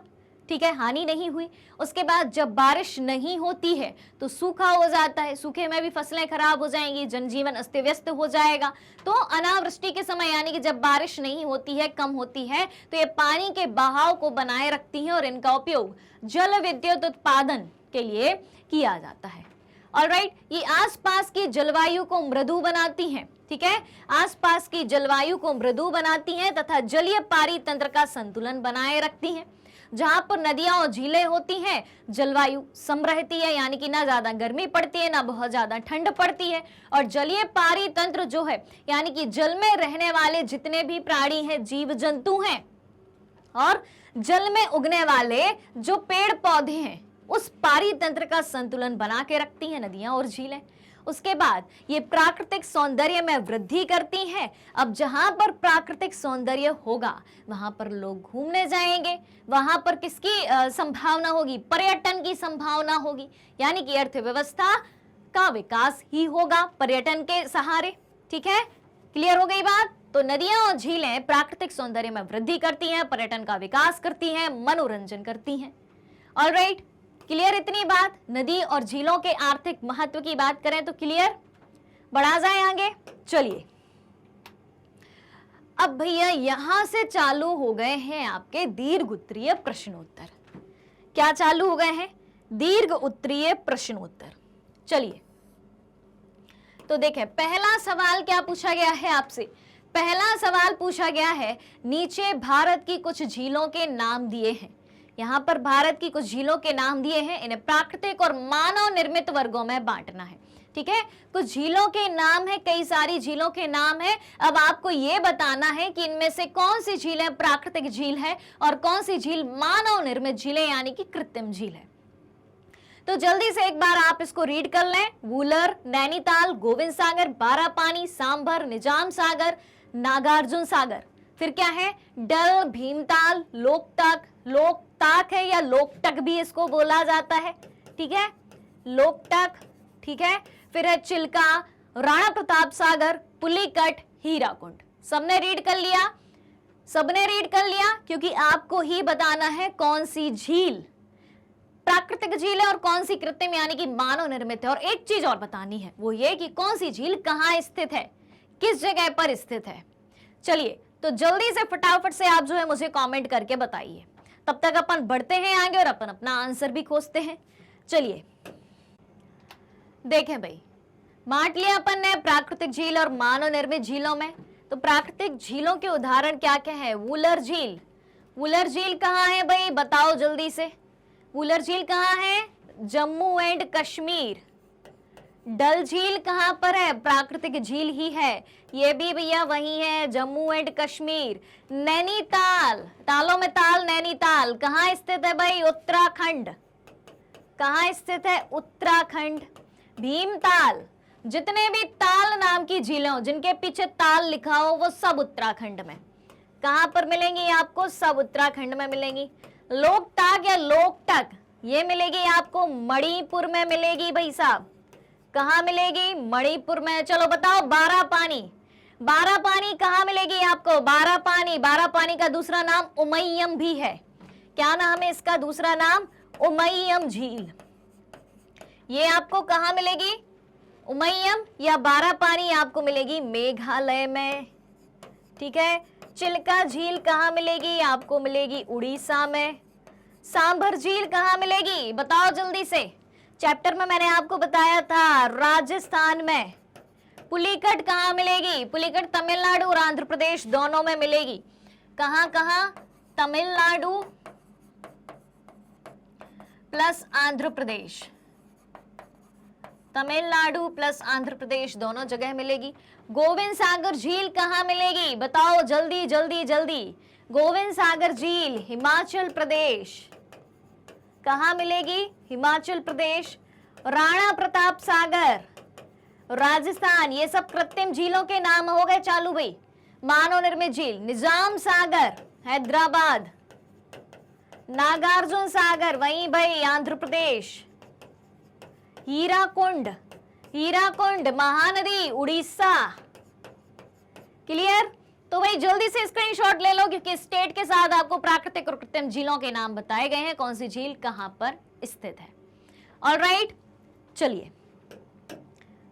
ठीक है, हानि नहीं हुई। उसके बाद जब बारिश नहीं होती है तो सूखा हो जाता है, सूखे में भी फसलें खराब हो जाएंगी, जनजीवन अस्त व्यस्त हो जाएगा। तो अनावृष्टि के समय यानी कि जब बारिश नहीं होती है, कम होती है, तो ये पानी के बहाव को बनाए रखती हैं और इनका उपयोग जल विद्युत उत्पादन के लिए किया जाता है। ऑलराइट, ये आसपास की जलवायु को मृदु बनाती हैं, ठीक है, आसपास की जलवायु को मृदु बनाती हैं तथा जलीय पारी तंत्र का संतुलन बनाए रखती हैं। जहां पर नदियां और झीलें होती हैं जलवायु सम रहती है, यानी कि ना ज्यादा गर्मी पड़ती है ना बहुत ज्यादा ठंड पड़ती है। और जलीय पारी तंत्र जो है यानी कि जल में रहने वाले जितने भी प्राणी हैं, जीव जंतु हैं, और जल में उगने वाले जो पेड़ पौधे हैं, उस पारी तंत्र का संतुलन बना के रखती हैं नदियां और झीलें। उसके बाद ये प्राकृतिक सौंदर्य में वृद्धि करती हैं। अब जहां पर प्राकृतिक सौंदर्य होगा वहां पर लोग घूमने जाएंगे, वहां पर किसकी संभावना होगी? पर्यटन की संभावना होगी, यानी कि अर्थव्यवस्था का विकास ही होगा पर्यटन के सहारे। ठीक है, क्लियर हो गई बात। तो नदियां और झीलें प्राकृतिक सौंदर्य में वृद्धि करती हैं, पर्यटन का विकास करती हैं, मनोरंजन करती हैं। ऑलराइट, क्लियर इतनी बात। नदी और झीलों के आर्थिक महत्व की बात करें तो क्लियर। बढ़ा जाए आगे, चलिए। अब भैया यहां से चालू हो गए हैं आपके दीर्घ उत्तरीय प्रश्नोत्तर। क्या चालू हो गए हैं? दीर्घ उत्तरीय प्रश्नोत्तर। चलिए, तो देखें, पहला सवाल क्या पूछा गया है आपसे? पहला सवाल पूछा गया है, नीचे भारत की कुछ झीलों के नाम दिए हैं। यहां पर भारत की कुछ झीलों के नाम दिए हैं, इन्हें प्राकृतिक और मानव निर्मित वर्गों में बांटना है। ठीक है, कुछ झीलों के नाम है, कई सारी झीलों के नाम है। अब आपको यह बताना है कि इनमें से कौन सी झील प्राकृतिक झील है और कौन सी झील मानव निर्मित झील है, यानी कि कृत्रिम झील है। तो जल्दी से एक बार आप इसको रीड कर लें। वूलर, नैनीताल, गोविंद सागर, बारापानी, सांभर, निजाम सागर, नागार्जुन सागर। फिर क्या है? डल, भीमताल, लोकटक, लोकताक है या लोकटक भी इसको बोला जाता है। ठीक है, लोकटक। ठीक है, फिर है चिल्का, राणा प्रताप सागर, पुलिकट, हीराकुंड। सबने रीड कर लिया? सबने रीड कर लिया, क्योंकि आपको ही बताना है कौन सी झील प्राकृतिक झील है और कौन सी कृत्रिम यानी कि मानव निर्मित है। और एक चीज और बतानी है, वो ये कि कौन सी झील कहाँ स्थित है, किस जगह पर स्थित है। चलिए, तो जल्दी से फटाफट से आप जो है मुझे कमेंट करके बताइए। तब तक अपन बढ़ते हैं आगे और अपन अपना आंसर भी खोजते हैं। चलिए, देखें भाई, बांट लिया अपन ने प्राकृतिक झील और मानव निर्मित झीलों में। तो प्राकृतिक झीलों के उदाहरण क्या क्या है? वूलर झील। वूलर झील कहाँ है भाई, बताओ जल्दी से। वूलर झील कहाँ है? जम्मू एंड कश्मीर। डल झील कहाँ पर है? प्राकृतिक झील ही है, ये भी भैया वही है, जम्मू एंड कश्मीर। नैनीताल, तालों में ताल, नैनीताल कहाँ स्थित है भाई? उत्तराखंड। कहाँ स्थित है? उत्तराखंड। भीमताल, जितने भी ताल नाम की झीलें हो, जिनके पीछे ताल लिखा हो, वो सब उत्तराखंड में। कहाँ पर मिलेंगी आपको? सब उत्तराखंड में मिलेंगी। लोकटाक या लोकटक, ये मिलेगी आपको मणिपुर में मिलेगी भाई साहब। कहाँ मिलेगी? मणिपुर में। चलो बताओ, बारापानी। बारापानी कहाँ मिलेगी आपको? बारापानी, बारापानी का दूसरा नाम उमैयम भी है। क्या नाम है इसका दूसरा नाम? उमैयम झील। ये आपको कहाँ मिलेगी? उमैयम या बारापानी आपको मिलेगी मेघालय में। ठीक है, चिल्का झील कहाँ मिलेगी? आपको मिलेगी उड़ीसा में। सांभर झील कहाँ मिलेगी? बताओ जल्दी से, चैप्टर में मैंने आपको बताया था, राजस्थान में। पुलिकट कहाँ मिलेगी? पुलिकट तमिलनाडु और आंध्र प्रदेश दोनों में मिलेगी। कहाँ कहाँ? तमिलनाडु प्लस आंध्र प्रदेश। तमिलनाडु प्लस आंध्र प्रदेश दोनों जगह मिलेगी। गोविंद सागर झील कहाँ मिलेगी? बताओ जल्दी जल्दी जल्दी। गोविंद सागर झील हिमाचल प्रदेश। कहाँ मिलेगी? हिमाचल प्रदेश। राणा प्रताप सागर राजस्थान। ये सब कृत्रिम झीलों के नाम हो गए चालू भाई। मानव निर्मित झील निजाम सागर हैदराबाद। नागार्जुन सागर वहीं भाई आंध्र प्रदेश। हीराकुंड, हीराकुंड महानदी उड़ीसा। क्लियर? तो भाई जल्दी से स्क्रीनशॉट ले लो, क्योंकि स्टेट के साथ आपको प्राकृतिक और कृत्रिम झीलों के नाम बताए गए हैं, कौन सी झील कहां पर स्थित है। ऑलराइट, चलिए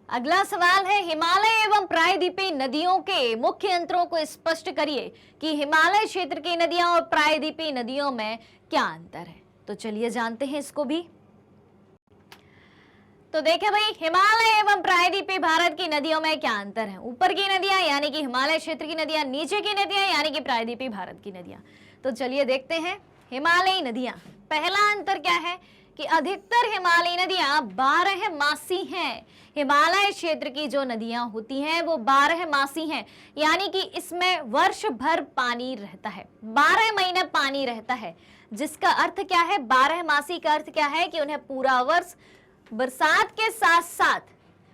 अगला सवाल है, हिमालय एवं प्रायद्वीपीय नदियों के मुख्य अंतरों को स्पष्ट करिए कि हिमालय क्षेत्र की नदियां और प्रायद्वीपीय नदियों में क्या अंतर है। तो चलिए जानते हैं इसको भी। तो देखें भाई, हिमालय एवं प्रायद्वीपीय भारत की नदियों में क्या अंतर है। ऊपर की नदियां यानी कि हिमालय क्षेत्र की नदियां, नीचे की नदियां यानी कि प्रायद्वीपीय भारत की नदियां। तो चलिए देखते हैं हिमालयी नदियां। पहला अंतर क्या है कि अधिकतर हिमालयी नदियां 12 मासी हैं। हिमालय क्षेत्र की जो नदियां होती हैं वो 12 मासी हैं, यानी कि इसमें वर्ष भर पानी रहता है, 12 महीने पानी रहता है। जिसका अर्थ क्या है? 12 मासी का अर्थ क्या है कि उन्हें पूरा वर्ष बरसात के साथ साथ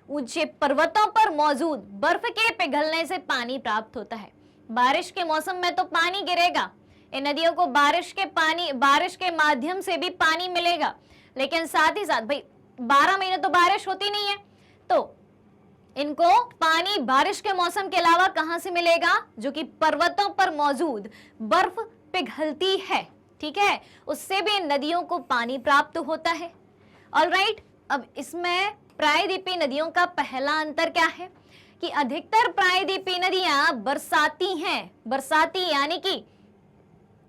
ऊंचे पर्वतों पर मौजूद बर्फ के पिघलने से पानी प्राप्त होता है। बारिश के मौसम में तो पानी गिरेगा, इन नदियों को बारिश के माध्यम से भी पानी मिलेगा, लेकिन साथ ही साथ भाई 12 महीने तो बारिश होती नहीं है, तो इनको पानी बारिश के मौसम के अलावा कहां से मिलेगा? जो कि पर्वतों पर मौजूद बर्फ पिघलती है, ठीक है, उससे भी नदियों को पानी प्राप्त होता है। ऑलराइट, अब इसमें प्रायद्वीपीय नदियों का पहला अंतर क्या है कि अधिकतर प्रायद्वीपीय नदियां बरसाती हैं, बरसाती यानी कि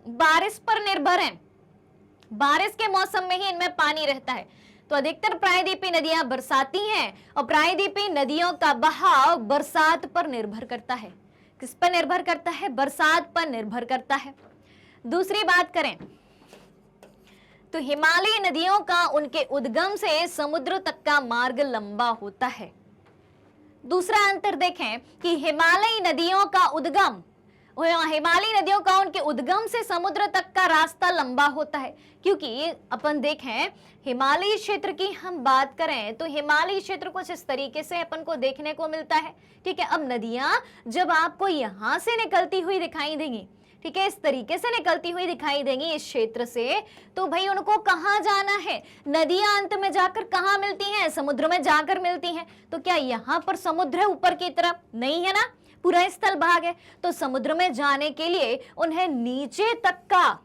बारिश पर निर्भर हैं, बारिश के मौसम में ही इनमें पानी रहता है। तो अधिकतर प्रायद्वीपीय नदियां बरसाती हैं और प्रायद्वीपीय नदियों का बहाव बरसात पर निर्भर करता है। किस पर निर्भर करता है? बरसात पर निर्भर करता है। दूसरी बात करें तो हिमालयी नदियों का उनके उद्गम से समुद्र तक का मार्ग लंबा होता है। दूसरा अंतर देखें कि हिमालयी नदियों का उद्गम से समुद्र तक का रास्ता लंबा होता है, क्योंकि अपन देखें हिमालयी क्षेत्र की हम बात करें तो हिमालयी क्षेत्र कुछ इस तरीके से अपन को देखने को मिलता है, ठीक है। अब नदियां जब आपको यहां से निकलती हुई दिखाई देंगी, ठीक है, इस तरीके से निकलती हुई दिखाई देंगी इस क्षेत्र से, तो भाई उनको कहां जाना है? नदियां अंत में जाकर कहां मिलती हैं? समुद्र में जाकर मिलती हैं। तो क्या यहां पर समुद्र है ऊपर की तरफ? नहीं है ना, पूरा स्थल भाग है। तो समुद्र में जाने के लिए उन्हें नीचे तक का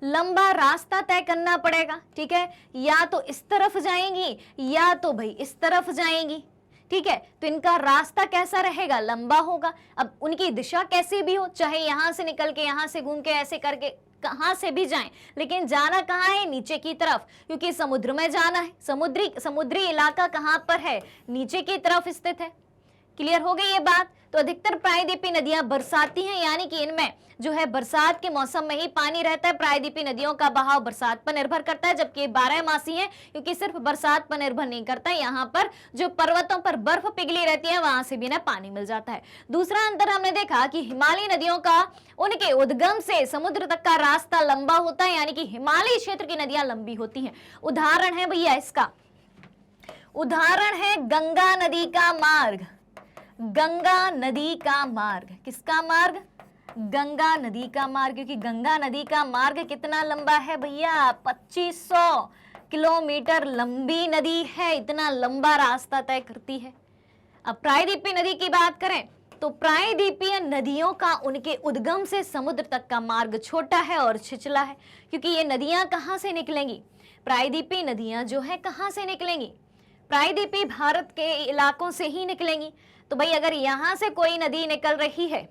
लंबा रास्ता तय करना पड़ेगा, ठीक है। या तो इस तरफ जाएंगी या तो भाई इस तरफ जाएंगी, ठीक है। तो इनका रास्ता कैसा रहेगा? लंबा होगा। अब उनकी दिशा कैसी भी हो, चाहे यहां से निकल के यहां से घूम के ऐसे करके कहां से भी जाएं, लेकिन जाना कहां है? नीचे की तरफ, क्योंकि समुद्र में जाना है। समुद्री इलाका कहां पर है? नीचे की तरफ स्थित है। क्लियर हो गई ये बात? तो अधिकतर प्रायद्वीपीय नदियां बरसाती हैं, यानी कि इनमें जो है बरसात के मौसम में ही पानी रहता है। प्रायद्वीपीय नदियों का बहाव बरसात पर निर्भर करता है, जबकि 12 मासी है, क्योंकि सिर्फ बरसात पर निर्भर नहीं करता है। यहाँ पर जो पर्वतों पर बर्फ पिघली रहती है वहां से भी ना पानी मिल जाता है। दूसरा अंतर हमने देखा कि हिमालयी नदियों का उनके उद्गम से समुद्र तक का रास्ता लंबा होता है, यानी कि हिमालयी क्षेत्र की नदियां लंबी होती हैं। उदाहरण है भैया इसका, उदाहरण है गंगा नदी का मार्ग। गंगा नदी का मार्ग, किसका मार्ग? गंगा नदी का मार्ग, क्योंकि गंगा नदी का मार्ग कितना लंबा है भैया? 2500 किलोमीटर लंबी नदी है, इतना लंबा रास्ता तय करती है। अब प्रायद्वीपीय नदी की बात करें तो प्रायद्वीपीय नदियों का उनके उद्गम से समुद्र तक का मार्ग छोटा है और छिछला है, क्योंकि ये नदियां कहां से निकलेंगी? प्रायद्वीपीय नदियां जो है कहां से निकलेंगी? प्रायद्वीपीय भारत के इलाकों से ही निकलेंगी। तो भाई अगर यहां से कोई नदी निकल रही है,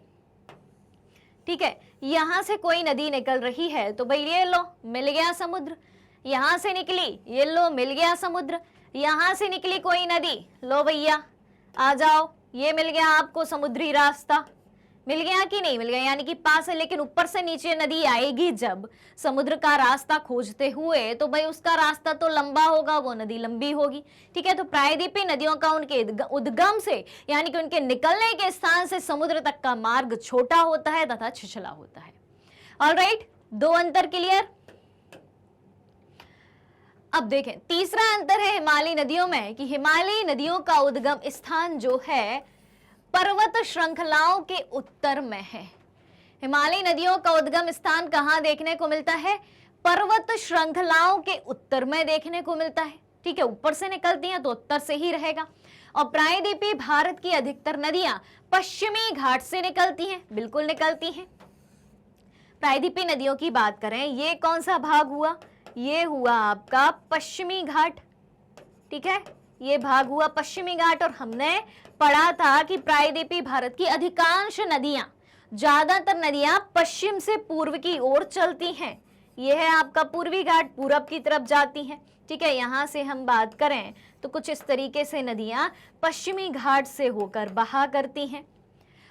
ठीक है, यहां से कोई नदी निकल रही है, तो भाई ये लो मिल गया समुद्र। यहां से निकली, ये लो मिल गया समुद्र। यहां से निकली कोई नदी, लो भैया आ जाओ, ये मिल गया आपको समुद्री रास्ता। मिल गया कि नहीं मिल गया? यानी कि पास है, लेकिन ऊपर से नीचे नदी आएगी जब समुद्र का रास्ता खोजते हुए, तो भाई उसका रास्ता तो लंबा होगा, वो नदी लंबी होगी, ठीक है। तो प्रायद्वीपीय नदियों का उनके उद्गम से यानी कि उनके निकलने के स्थान से समुद्र तक का मार्ग छोटा होता है तथा छिछला होता है। ऑलराइट, दो अंतर क्लियर। अब देखें तीसरा अंतर है हिमालयी नदियों में कि हिमालयी नदियों का उद्गम स्थान जो है पर्वत श्रृंखलाओं के उत्तर में है। हिमालयी नदियों का उद्गम स्थान कहां देखने को मिलता है? पर्वत श्रृंखलाओं के उत्तर में देखने को मिलता है, ठीक है। ऊपर से निकलती हैं तो उत्तर से ही रहेगा। और प्रायद्वीपीय भारत की अधिकतर नदियां पश्चिमी घाट से निकलती हैं, बिल्कुल निकलती हैं। प्रायद्वीपीय नदियों की बात करें, ये कौन सा भाग हुआ? ये हुआ आपका पश्चिमी घाट, ठीक है, ये भाग हुआ पश्चिमी घाट। और हमने पढ़ा था कि प्रायद्वीपीय भारत की अधिकांश नदियां, ज्यादातर नदियां पश्चिम से पूर्व की ओर चलती हैं। यह है आपका पूर्वी घाट, पूरब की तरफ जाती हैं, ठीक है। यहां से हम बात करें तो कुछ इस तरीके से नदियां पश्चिमी घाट से होकर बहा करती हैं।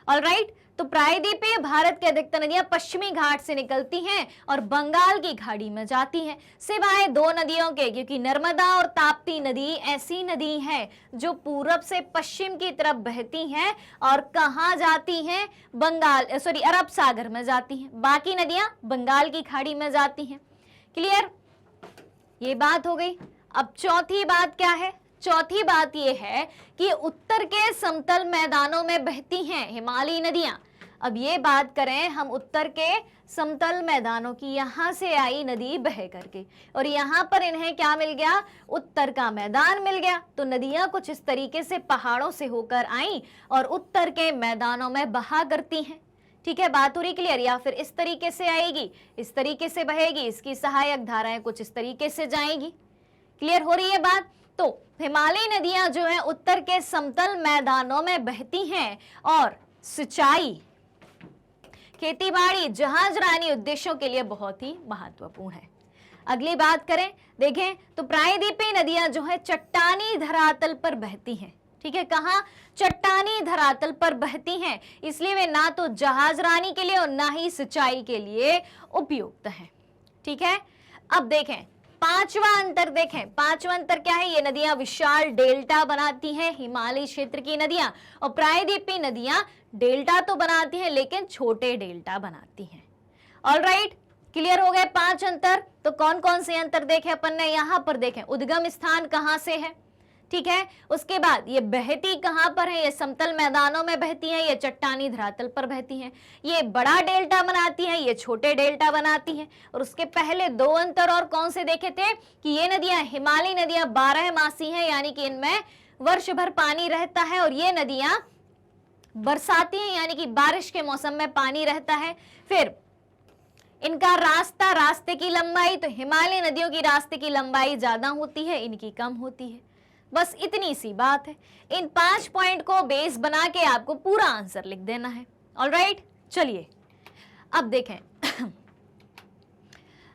ऑलराइट, तो प्रायद्वीपीय भारत की अधिकतर नदियां पश्चिमी घाट से निकलती हैं और बंगाल की खाड़ी में जाती हैं, सिवाय दो नदियों के, क्योंकि नर्मदा और ताप्ती नदी ऐसी नदी हैं जो पूरब से पश्चिम की तरफ बहती हैं और कहां जाती हैं? अरब सागर में जाती हैं। बाकी नदियां बंगाल की खाड़ी में जाती हैं। क्लियर, ये बात हो गई। अब चौथी बात क्या है? चौथी बात यह है कि उत्तर के समतल मैदानों में बहती हैं हिमालयी नदियां, अब ये बात करें हम उत्तर के समतल मैदानों की, यहां से आई नदी बह करके और यहां पर इन्हें क्या मिल गया, उत्तर का मैदान मिल गया। तो नदियां कुछ इस तरीके से पहाड़ों से होकर आई और उत्तर के मैदानों में बहा करती हैं। ठीक है, बात हो रही क्लियर? या फिर इस तरीके से आएगी, इस तरीके से बहेगी, इसकी सहायक धाराएं कुछ इस तरीके से जाएगी। क्लियर हो रही है बात? तो हिमालयी नदियां जो है उत्तर के समतल मैदानों में बहती हैं और सिंचाई, खेतीबाड़ी, जहाजरानी उद्देश्यों के लिए बहुत ही महत्वपूर्ण है। अगली बात करें, देखें तो प्रायद्वीपीय नदियां जो है चट्टानी धरातल पर बहती हैं। ठीक है, कहां? चट्टानी धरातल पर बहती हैं, इसलिए वे ना तो जहाजरानी के लिए और ना ही सिंचाई के लिए उपयुक्त हैं। ठीक है, अब देखें पांचवा अंतर, देखें पांचवा अंतर क्या है, ये नदियां विशाल डेल्टा बनाती हैं, हिमालयी क्षेत्र की नदियां, और प्रायद्वीपीय नदियां डेल्टा तो बनाती हैं लेकिन छोटे डेल्टा बनाती हैं। ऑलराइट, क्लियर हो गए 5 अंतर। तो कौन कौन से अंतर देखे अपन ने, यहां पर देखें उद्गम स्थान कहां से है, ठीक है, उसके बाद ये बहती कहां पर है, ये समतल मैदानों में बहती है, ये चट्टानी धरातल पर बहती हैं, ये बड़ा डेल्टा बनाती है, ये छोटे डेल्टा बनाती हैं। और उसके पहले 2 अंतर और कौन से देखे थे कि ये नदियां, हिमालयी नदियां 12 मासी हैं, यानी कि इनमें वर्ष भर पानी रहता है, और ये नदियां बरसाती हैं, यानी कि बारिश के मौसम में पानी रहता है। फिर इनका रास्ता, रास्ते की लंबाई, तो हिमालयी नदियों की रास्ते की लंबाई ज्यादा होती है, इनकी कम होती है। बस इतनी सी बात है। इन 5 पॉइंट को बेस बना के आपको पूरा आंसर लिख देना है। ऑलराइट, चलिए अब देखें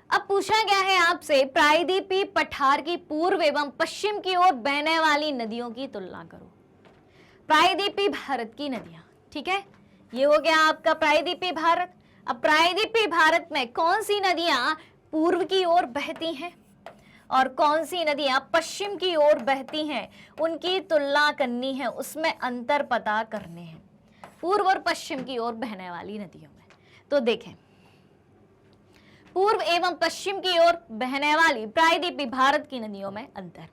अब पूछा गया है आपसे प्रायद्वीपीय पठार की पूर्व एवं पश्चिम की ओर बहने वाली नदियों की तुलना करो। प्रायद्वीपीय भारत की नदियां, ठीक है, ये हो गया आपका प्रायद्वीपीय भारत। अब प्रायद्वीपीय भारत में कौन सी नदियां पूर्व की ओर बहती हैं और कौन सी नदियां पश्चिम की ओर बहती हैं, उनकी तुलना करनी है, उसमें अंतर पता करने हैं पूर्व और पश्चिम की ओर बहने वाली नदियों में। तो देखें पूर्व एवं पश्चिम की ओर बहने वाली प्रायद्वीपीय भारत की नदियों में अंतर।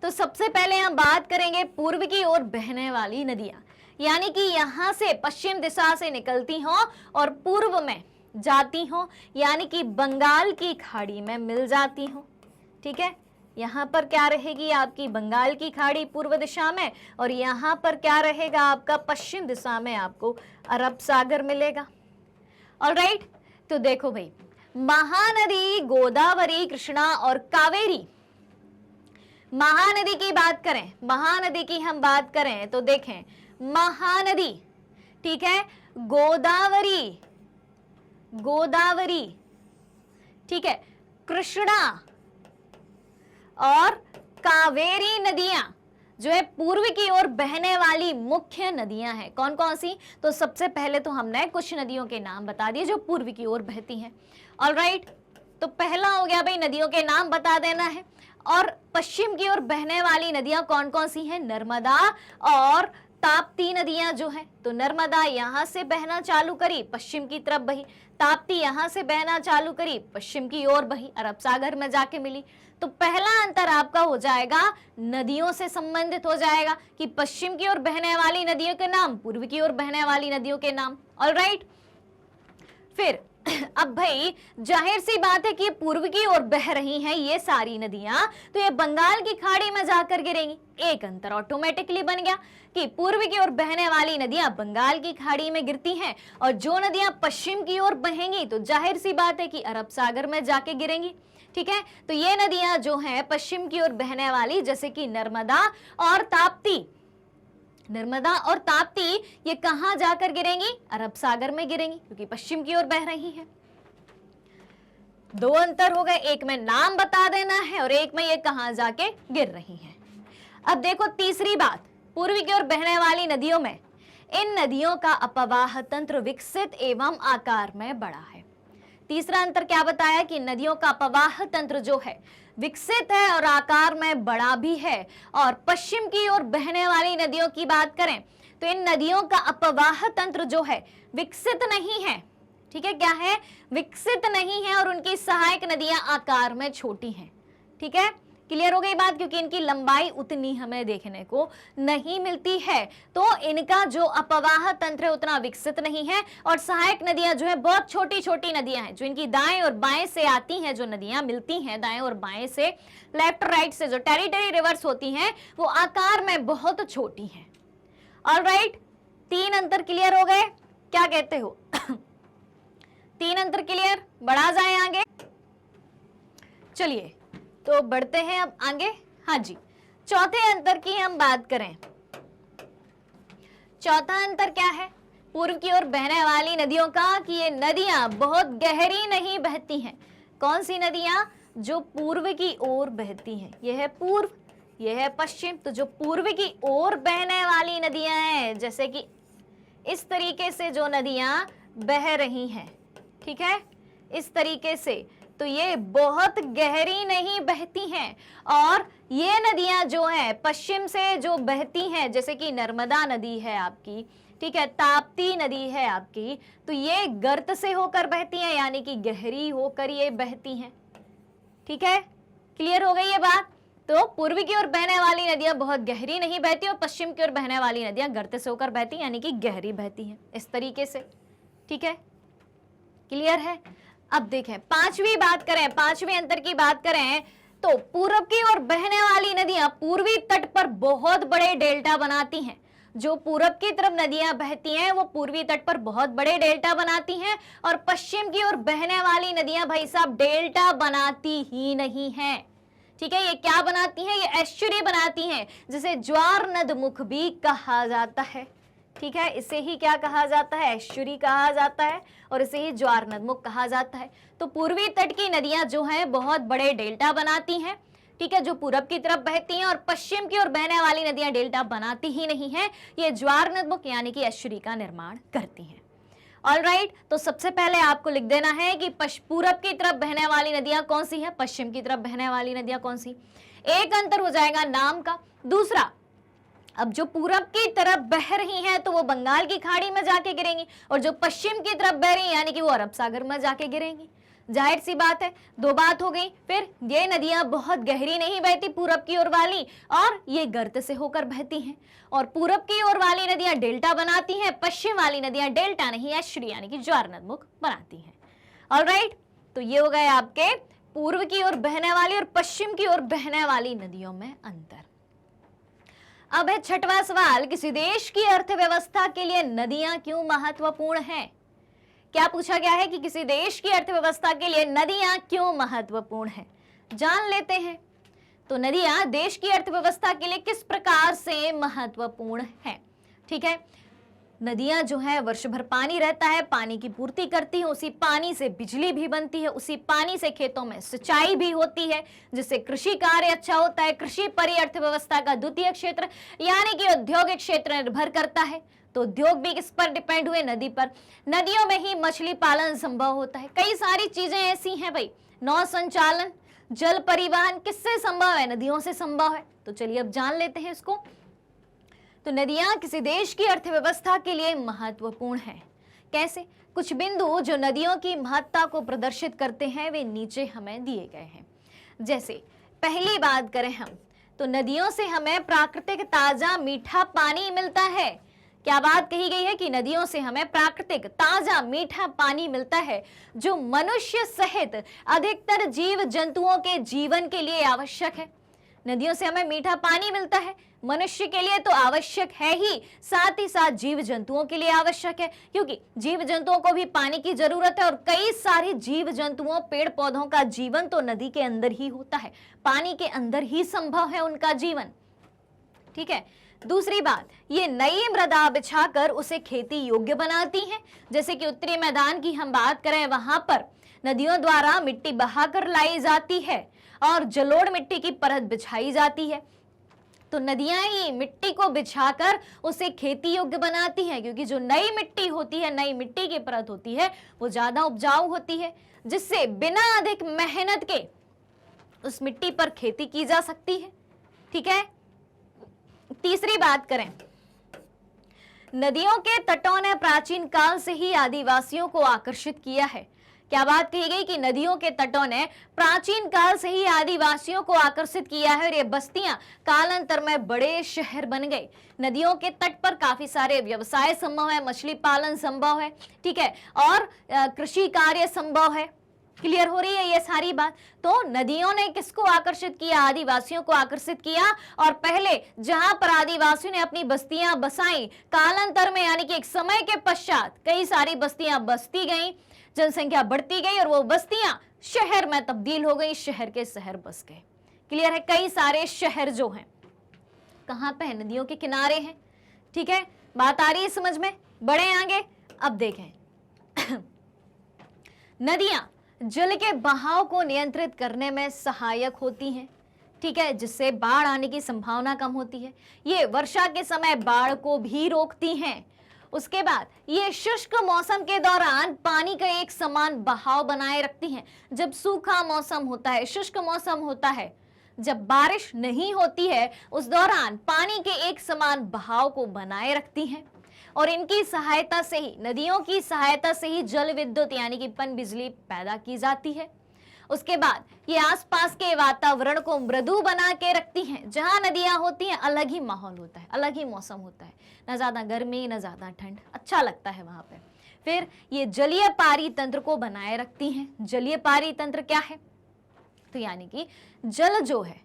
तो सबसे पहले हम बात करेंगे पूर्व की ओर बहने वाली नदियां, यानी कि यहां से पश्चिम दिशा से निकलती हो और पूर्व में जाती हो, यानी कि बंगाल की खाड़ी में मिल जाती हो। ठीक है, यहां पर क्या रहेगी आपकी बंगाल की खाड़ी पूर्व दिशा में, और यहां पर क्या रहेगा आपका पश्चिम दिशा में आपको अरब सागर मिलेगा। ऑलराइट, तो देखो भाई महानदी, गोदावरी, कृष्णा और कावेरी, महानदी की बात करें, महानदी की हम बात करें तो देखें महानदी, ठीक है, गोदावरी, गोदावरी, ठीक है, कृष्णा और कावेरी नदियां जो है पूर्व की ओर बहने वाली मुख्य नदियां हैं। कौन कौन सी? तो सबसे पहले तो हमने कुछ नदियों के नाम बता दिए जो पूर्व की ओर बहती हैं। ऑलराइट, तो पहला हो गया भाई नदियों के नाम बता देना है। और पश्चिम की ओर बहने वाली नदियां कौन कौन सी हैं? नर्मदा और ताप्ती नदियां जो है, तो नर्मदा यहां से बहना चालू करी, पश्चिम की तरफ बही, ताप्ती यहां से बहना चालू करी, पश्चिम की ओर बही, अरब सागर में जाके मिली। तो पहला अंतर आपका हो जाएगा नदियों से संबंधित हो जाएगा कि पश्चिम की ओर बहने वाली नदियों के नाम, पूर्व की ओर बहने वाली नदियों के नाम। ऑलराइट, फिर अब भाई जाहिर सी बात है कि पूर्व की ओर बह रही हैं ये सारी नदियां, तो ये बंगाल की खाड़ी में जाकर गिरेंगी। एक अंतर ऑटोमेटिकली बन गया कि पूर्व की ओर बहने वाली नदियां बंगाल की खाड़ी में गिरती हैं, और जो नदियां पश्चिम की ओर बहेंगी तो जाहिर सी बात है कि अरब सागर में जाके गिरेंगी। ठीक है, तो ये नदियां जो हैं पश्चिम की ओर बहने वाली, जैसे कि नर्मदा और ताप्ती, नर्मदा और ताप्ती ये कहां जाकर गिरेंगी? अरब सागर में गिरेंगी, क्योंकि पश्चिम की ओर बह रही है। 2 अंतर हो गए, एक में नाम बता देना है और एक में ये कहां जाके गिर रही हैं। अब देखो तीसरी बात, पूर्व की ओर बहने वाली नदियों में इन नदियों का अपवाह तंत्र विकसित एवं आकार में बड़ा है। तीसरा अंतर क्या बताया कि नदियों का अपवाह तंत्र जो है विकसित है और आकार में बड़ा भी है। और पश्चिम की ओर बहने वाली नदियों की बात करें तो इन नदियों का अपवाह तंत्र जो है विकसित नहीं है। ठीक है, क्या है? विकसित नहीं है, और उनकी सहायक नदियां आकार में छोटी हैं। ठीक है, क्लियर हो गई बात, क्योंकि इनकी लंबाई उतनी हमें देखने को नहीं मिलती है, तो इनका जो अपवाह तंत्र है उतना विकसित नहीं है। और सहायक नदियां जो है बहुत छोटी छोटी नदियां हैं, जो इनकी दाएं और बाएं से आती हैं, जो नदियां मिलती हैं दाएं और बाएं से, लेफ्ट राइट से, जो टेरिटरी रिवर्स होती हैं, वो आकार में बहुत छोटी हैं। ऑलराइट, 3 अंतर क्लियर हो गए, क्या कहते हो? 3 अंतर क्लियर, बढ़ा जाए आगे। चलिए तो बढ़ते हैं अब आगे। हाँ जी, चौथे अंतर की हम बात करें। चौथा अंतर क्या है पूर्व की ओर बहने वाली नदियों का, कि ये नदियां बहुत गहरी नहीं बहती हैं। कौन सी नदियां? जो पूर्व की ओर बहती हैं। यह है पूर्व, यह है पश्चिम। तो जो पूर्व की ओर बहने वाली नदियां हैं, जैसे कि इस तरीके से जो नदियां बह रही हैं, ठीक है, इस तरीके से, तो ये बहुत गहरी नहीं बहती हैं। और ये नदियां जो है पश्चिम से जो बहती हैं, जैसे कि नर्मदा नदी है आपकी, ठीक है, ताप्ती नदी है आपकी, तो ये गर्त से होकर बहती हैं, यानी कि गहरी होकर ये बहती हैं। ठीक है, क्लियर हो गई ये बात? तो पूर्वी की ओर बहने वाली नदियां बहुत गहरी नहीं बहती और पश्चिम की ओर बहने वाली नदियां गर्त से होकर बहती, यानी कि गहरी बहती हैं, इस तरीके से। ठीक है, क्लियर है? अब देखें, पांचवी बात करें, पांचवी अंतर की बात करें, तो पूर्व की ओर बहने वाली नदियां पूर्वी तट पर बहुत बड़े डेल्टा बनाती हैं। जो पूर्व की तरफ नदियां बहती हैं वो पूर्वी तट पर बहुत बड़े डेल्टा बनाती हैं, और पश्चिम की ओर बहने वाली नदियां भाई साहब डेल्टा बनाती ही नहीं हैं। ठीक है, ये क्या बनाती हैं? ये एस्चुरी बनाती हैं, जिसे ज्वार नदमुख भी कहा जाता है। ठीक है, इसे ही क्या कहा जाता है? एस्चुरी कहा जाता है, और इसे ही ज्वार नदमुख कहा जाता है। तो पूर्वी तट की नदियां जो हैं बहुत बड़े डेल्टा बनाती हैं, ठीक है, जो पूरब की तरफ बहती हैं, और पश्चिम की ओर बहने वाली नदियां डेल्टा बनाती ही नहीं हैं, ये ज्वार नदमुख यानी कि एस्चुरी का निर्माण करती हैं। ऑलराइट, तो सबसे पहले आपको लिख देना है कि पूरब की तरफ बहने वाली नदियां कौन सी हैं, पश्चिम की तरफ बहने वाली नदियां कौन सी। एक अंतर हो जाएगा नाम का। दूसरा, अब जो पूरब की तरफ बह रही हैं तो वो बंगाल की खाड़ी में जाके गिरेंगी, और जो पश्चिम की तरफ बह रही हैं यानी कि वो अरब सागर में जाके गिरेंगी। जाहिर सी बात है, दो बात हो गई। फिर ये नदियां बहुत गहरी नहीं बहती पूरब की ओर वाली, और ये गर्त से होकर बहती हैं, और पूरब की ओर वाली नदियां डेल्टा बनाती हैं, पश्चिम वाली नदियां डेल्टा नहीं, एस्चुरी यानी कि ज्वार नदमुख बनाती हैं। ऑलराइट, तो ये हो गए आपके पूर्व की ओर बहने वाली और पश्चिम की ओर बहने वाली नदियों में अंतर। अब है छठवां सवाल, किसी देश की अर्थव्यवस्था के लिए नदियां क्यों महत्वपूर्ण हैं? क्या पूछा गया है कि किसी देश की अर्थव्यवस्था के लिए नदियां क्यों महत्वपूर्ण हैं? जान लेते हैं। तो नदियां देश की अर्थव्यवस्था के लिए किस प्रकार से महत्वपूर्ण हैं? ठीक है, नदियां जो है वर्ष भर पानी रहता है, पानी की पूर्ति करती है, उसी पानी से बिजली भी बनती है, उसी पानी से खेतों में सिंचाई भी होती है, जिससे कृषि कार्य अच्छा होता है। कृषि पर ही अर्थव्यवस्था का द्वितीय क्षेत्र यानी कि औद्योगिक क्षेत्र निर्भर करता है। तो उद्योग भी किस पर डिपेंड हुए? नदी पर। नदियों में ही मछली पालन संभव होता है। कई सारी चीजें ऐसी हैं भाई, नौ संचालन, जल परिवहन किससे संभव है? नदियों से संभव है। तो चलिए अब जान लेते हैं इसको। तो नदियां किसी देश की अर्थव्यवस्था के लिए महत्वपूर्ण हैं। कैसे? कुछ बिंदु जो नदियों की महत्ता को प्रदर्शित करते हैं वे नीचे हमें दिए गए हैं। जैसे पहली बात करें हम, तो नदियों से हमें प्राकृतिक ताजा मीठा पानी मिलता है। क्या बात कही गई है कि नदियों से हमें प्राकृतिक ताजा मीठा पानी मिलता है, जो मनुष्य सहित अधिकतर जीव जंतुओं के जीवन के लिए आवश्यक है। नदियों से हमें मीठा पानी मिलता है, मनुष्य के लिए तो आवश्यक है ही, साथ ही साथ जीव जंतुओं के लिए आवश्यक है, क्योंकि जीव जंतुओं को भी पानी की जरूरत है, और कई सारे जीव जंतुओं पेड़ पौधों का जीवन तो नदी के अंदर ही होता है, पानी के अंदर ही संभव है उनका जीवन। ठीक है, दूसरी बात, ये नई मृदा बिछाकर उसे खेती योग्य बनाती हैं। जैसे कि उत्तरी मैदान की हम बात करें, वहां पर नदियों द्वारा मिट्टी बहाकर लाई जाती है और जलोढ़ मिट्टी की परत बिछाई जाती है। तो नदियां ही मिट्टी को बिछाकर उसे खेती योग्य बनाती हैं, क्योंकि जो नई मिट्टी होती है, नई मिट्टी की परत होती है, वो ज्यादा उपजाऊ होती है, जिससे बिना अधिक मेहनत के उस मिट्टी पर खेती की जा सकती है। ठीक है, तीसरी बात करें, नदियों के तटों ने प्राचीन काल से ही आदिवासियों को आकर्षित किया है। क्या बात कही गई कि नदियों के तटों ने प्राचीन काल से ही आदिवासियों को आकर्षित किया है और ये बस्तियां कालांतर में बड़े शहर बन गए। नदियों के तट पर काफी सारे व्यवसाय संभव है, मछली पालन संभव है, ठीक है, और कृषि कार्य संभव है। क्लियर हो रही है ये सारी बात। तो नदियों ने किसको आकर्षित किया? आदिवासियों को आकर्षित किया। और पहले जहां पर आदिवासियों ने अपनी बस्तियां बसाई, कालांतर में यानी कि एक समय के पश्चात कई सारी बस्तियां बसती गईं, जनसंख्या बढ़ती गई और वो बस्तियां शहर में तब्दील हो गई, शहर के शहर बस गए। क्लियर है? कई सारे शहर जो हैं कहां पे है? नदियों के किनारे हैं। ठीक है, बात आ रही है समझ में? बढ़े आगे, अब देखें नदियां जल के बहाव को नियंत्रित करने में सहायक होती हैं, ठीक है, जिससे बाढ़ आने की संभावना कम होती है। ये वर्षा के समय बाढ़ को भी रोकती हैं। उसके बाद ये शुष्क मौसम के दौरान पानी का एक समान बहाव बनाए रखती हैं। जब सूखा मौसम होता है, शुष्क मौसम होता है, जब बारिश नहीं होती है, उस दौरान पानी के एक समान बहाव को बनाए रखती हैं। और इनकी सहायता से ही, नदियों की सहायता से ही जल विद्युत यानी कि पन बिजली पैदा की जाती है। उसके बाद ये आसपास के वातावरण को मृदु बना के रखती हैं। जहां नदियां होती हैं अलग ही माहौल होता है, अलग ही मौसम होता है, ना ज्यादा गर्मी ना ज्यादा ठंड, अच्छा लगता है वहां पे। फिर ये जलीय पारी तंत्र को बनाए रखती हैं। जलीय पारी तंत्र क्या है? तो यानी कि जल जो है,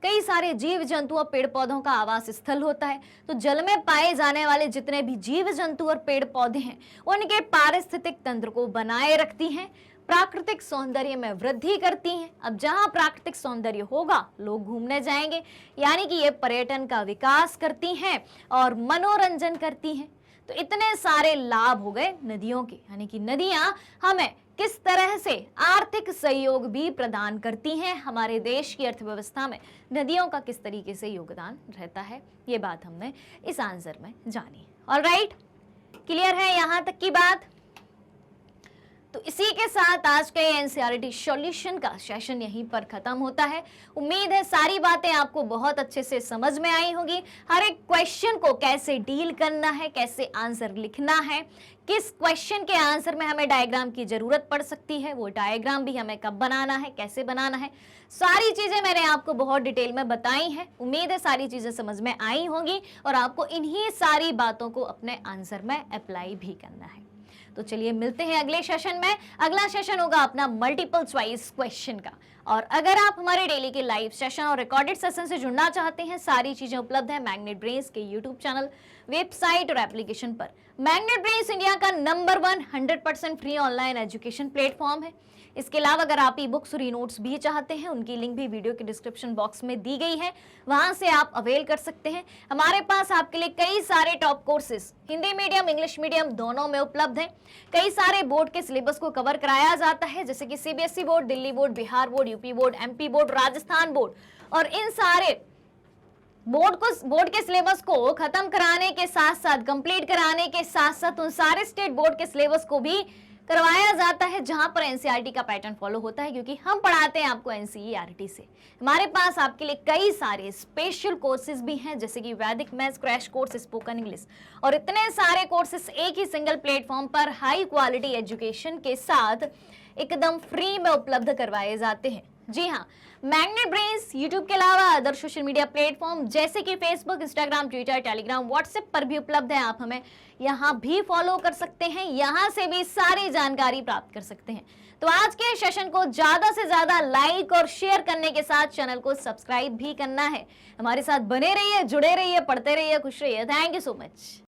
कई सारे जीव जंतु और पेड़ पौधों का आवास स्थल होता है। तो जल में पाए जाने वाले जितने भी जीव जंतु और पेड़ पौधे हैं, उनके पारिस्थितिक तंत्र को बनाए रखती हैं, प्राकृतिक सौंदर्य में वृद्धि करती हैं। अब जहां प्राकृतिक सौंदर्य होगा, लोग घूमने जाएंगे, यानी कि ये पर्यटन का विकास करती हैं और मनोरंजन करती हैं। तो इतने सारे लाभ हो गए नदियों के, यानी कि नदियां हमें किस तरह से आर्थिक सहयोग भी प्रदान करती हैं। हमारे देश की अर्थव्यवस्था में नदियों का किस तरीके से योगदान रहता है, ये बात हमने इस आंसर में जानी। ऑलराइट, क्लियर है यहां तक की बात? तो इसी के साथ आज का एनसीईआरटी सॉल्यूशन का सेशन यहीं पर खत्म होता है। उम्मीद है सारी बातें आपको बहुत अच्छे से समझ में आई होगी। हर एक क्वेश्चन को कैसे डील करना है, कैसे आंसर लिखना है, किस क्वेश्चन के आंसर में हमें डायग्राम की जरूरत पड़ सकती है, वो डायग्राम भी हमें कब बनाना है, कैसे बनाना है, सारी चीजें मैंने आपको बहुत डिटेल में बताई हैं। उम्मीद है सारी चीजें समझ में आई होंगी और आपको इन्हीं सारी बातों को अपने आंसर में अप्लाई भी करना है। तो चलिए मिलते हैं अगले सेशन में। अगला सेशन होगा अपना मल्टीपल चॉइस क्वेश्चन का। और अगर आप हमारे डेली के लाइव सेशन और रिकॉर्डेड सेशन से जुड़ना चाहते हैं, सारी चीजें उपलब्ध है मैग्नेट ब्रेन्स के यूट्यूब चैनल, वेबसाइट और एप्लीकेशन पर। मैग्नेट ब्रेन्स इंडिया का number 1 100% free online education platform है। इसके अलावा अगर आप ई बुक्स और ई नोट्स भी चाहते हैं, उनकी लिंक भी वीडियो के डिस्क्रिप्शन बॉक्स में दी गई है, वहां से आप अवेल कर सकते हैं। हमारे पास आपके लिए कई सारे top courses Hindi medium English medium दोनों में उपलब्ध हैं। कई सारे बोर्ड के सिलेबस को कवर कराया जाता है, जैसे कि CBSE board, Delhi board, Bihar board, UP board, MP board, Rajasthan board. और इन सारे बोर्ड के सिलेबस को खत्म कराने के साथ साथ, कंप्लीट कराने के साथ साथ उन सारे स्टेट बोर्ड के सिलेबस को भी करवाया जाता है जहां पर एनसीईआरटी का पैटर्न फॉलो होता है, क्योंकि हम पढ़ाते हैं आपको एनसीईआरटी से। हमारे पास आपके लिए कई सारे स्पेशल कोर्सेज भी हैं, जैसे कि वैदिक maths crash course, spoken English, और इतने सारे कोर्सेज एक ही सिंगल प्लेटफॉर्म पर हाई क्वालिटी एजुकेशन के साथ एकदम फ्री में उपलब्ध करवाए जाते हैं। जी हाँ, मैग्नेट ब्रेन्स यूट्यूब के अलावा अदर सोशल मीडिया प्लेटफॉर्म जैसे कि Facebook, Instagram, Twitter, Telegram, WhatsApp पर भी उपलब्ध है। आप हमें यहाँ भी फॉलो कर सकते हैं, यहाँ से भी सारी जानकारी प्राप्त कर सकते हैं। तो आज के सेशन को ज्यादा से ज्यादा लाइक और शेयर करने के साथ चैनल को सब्सक्राइब भी करना है। हमारे साथ बने रहिए, जुड़े रहिए, पढ़ते रहिए, खुश रहिए। Thank you so much.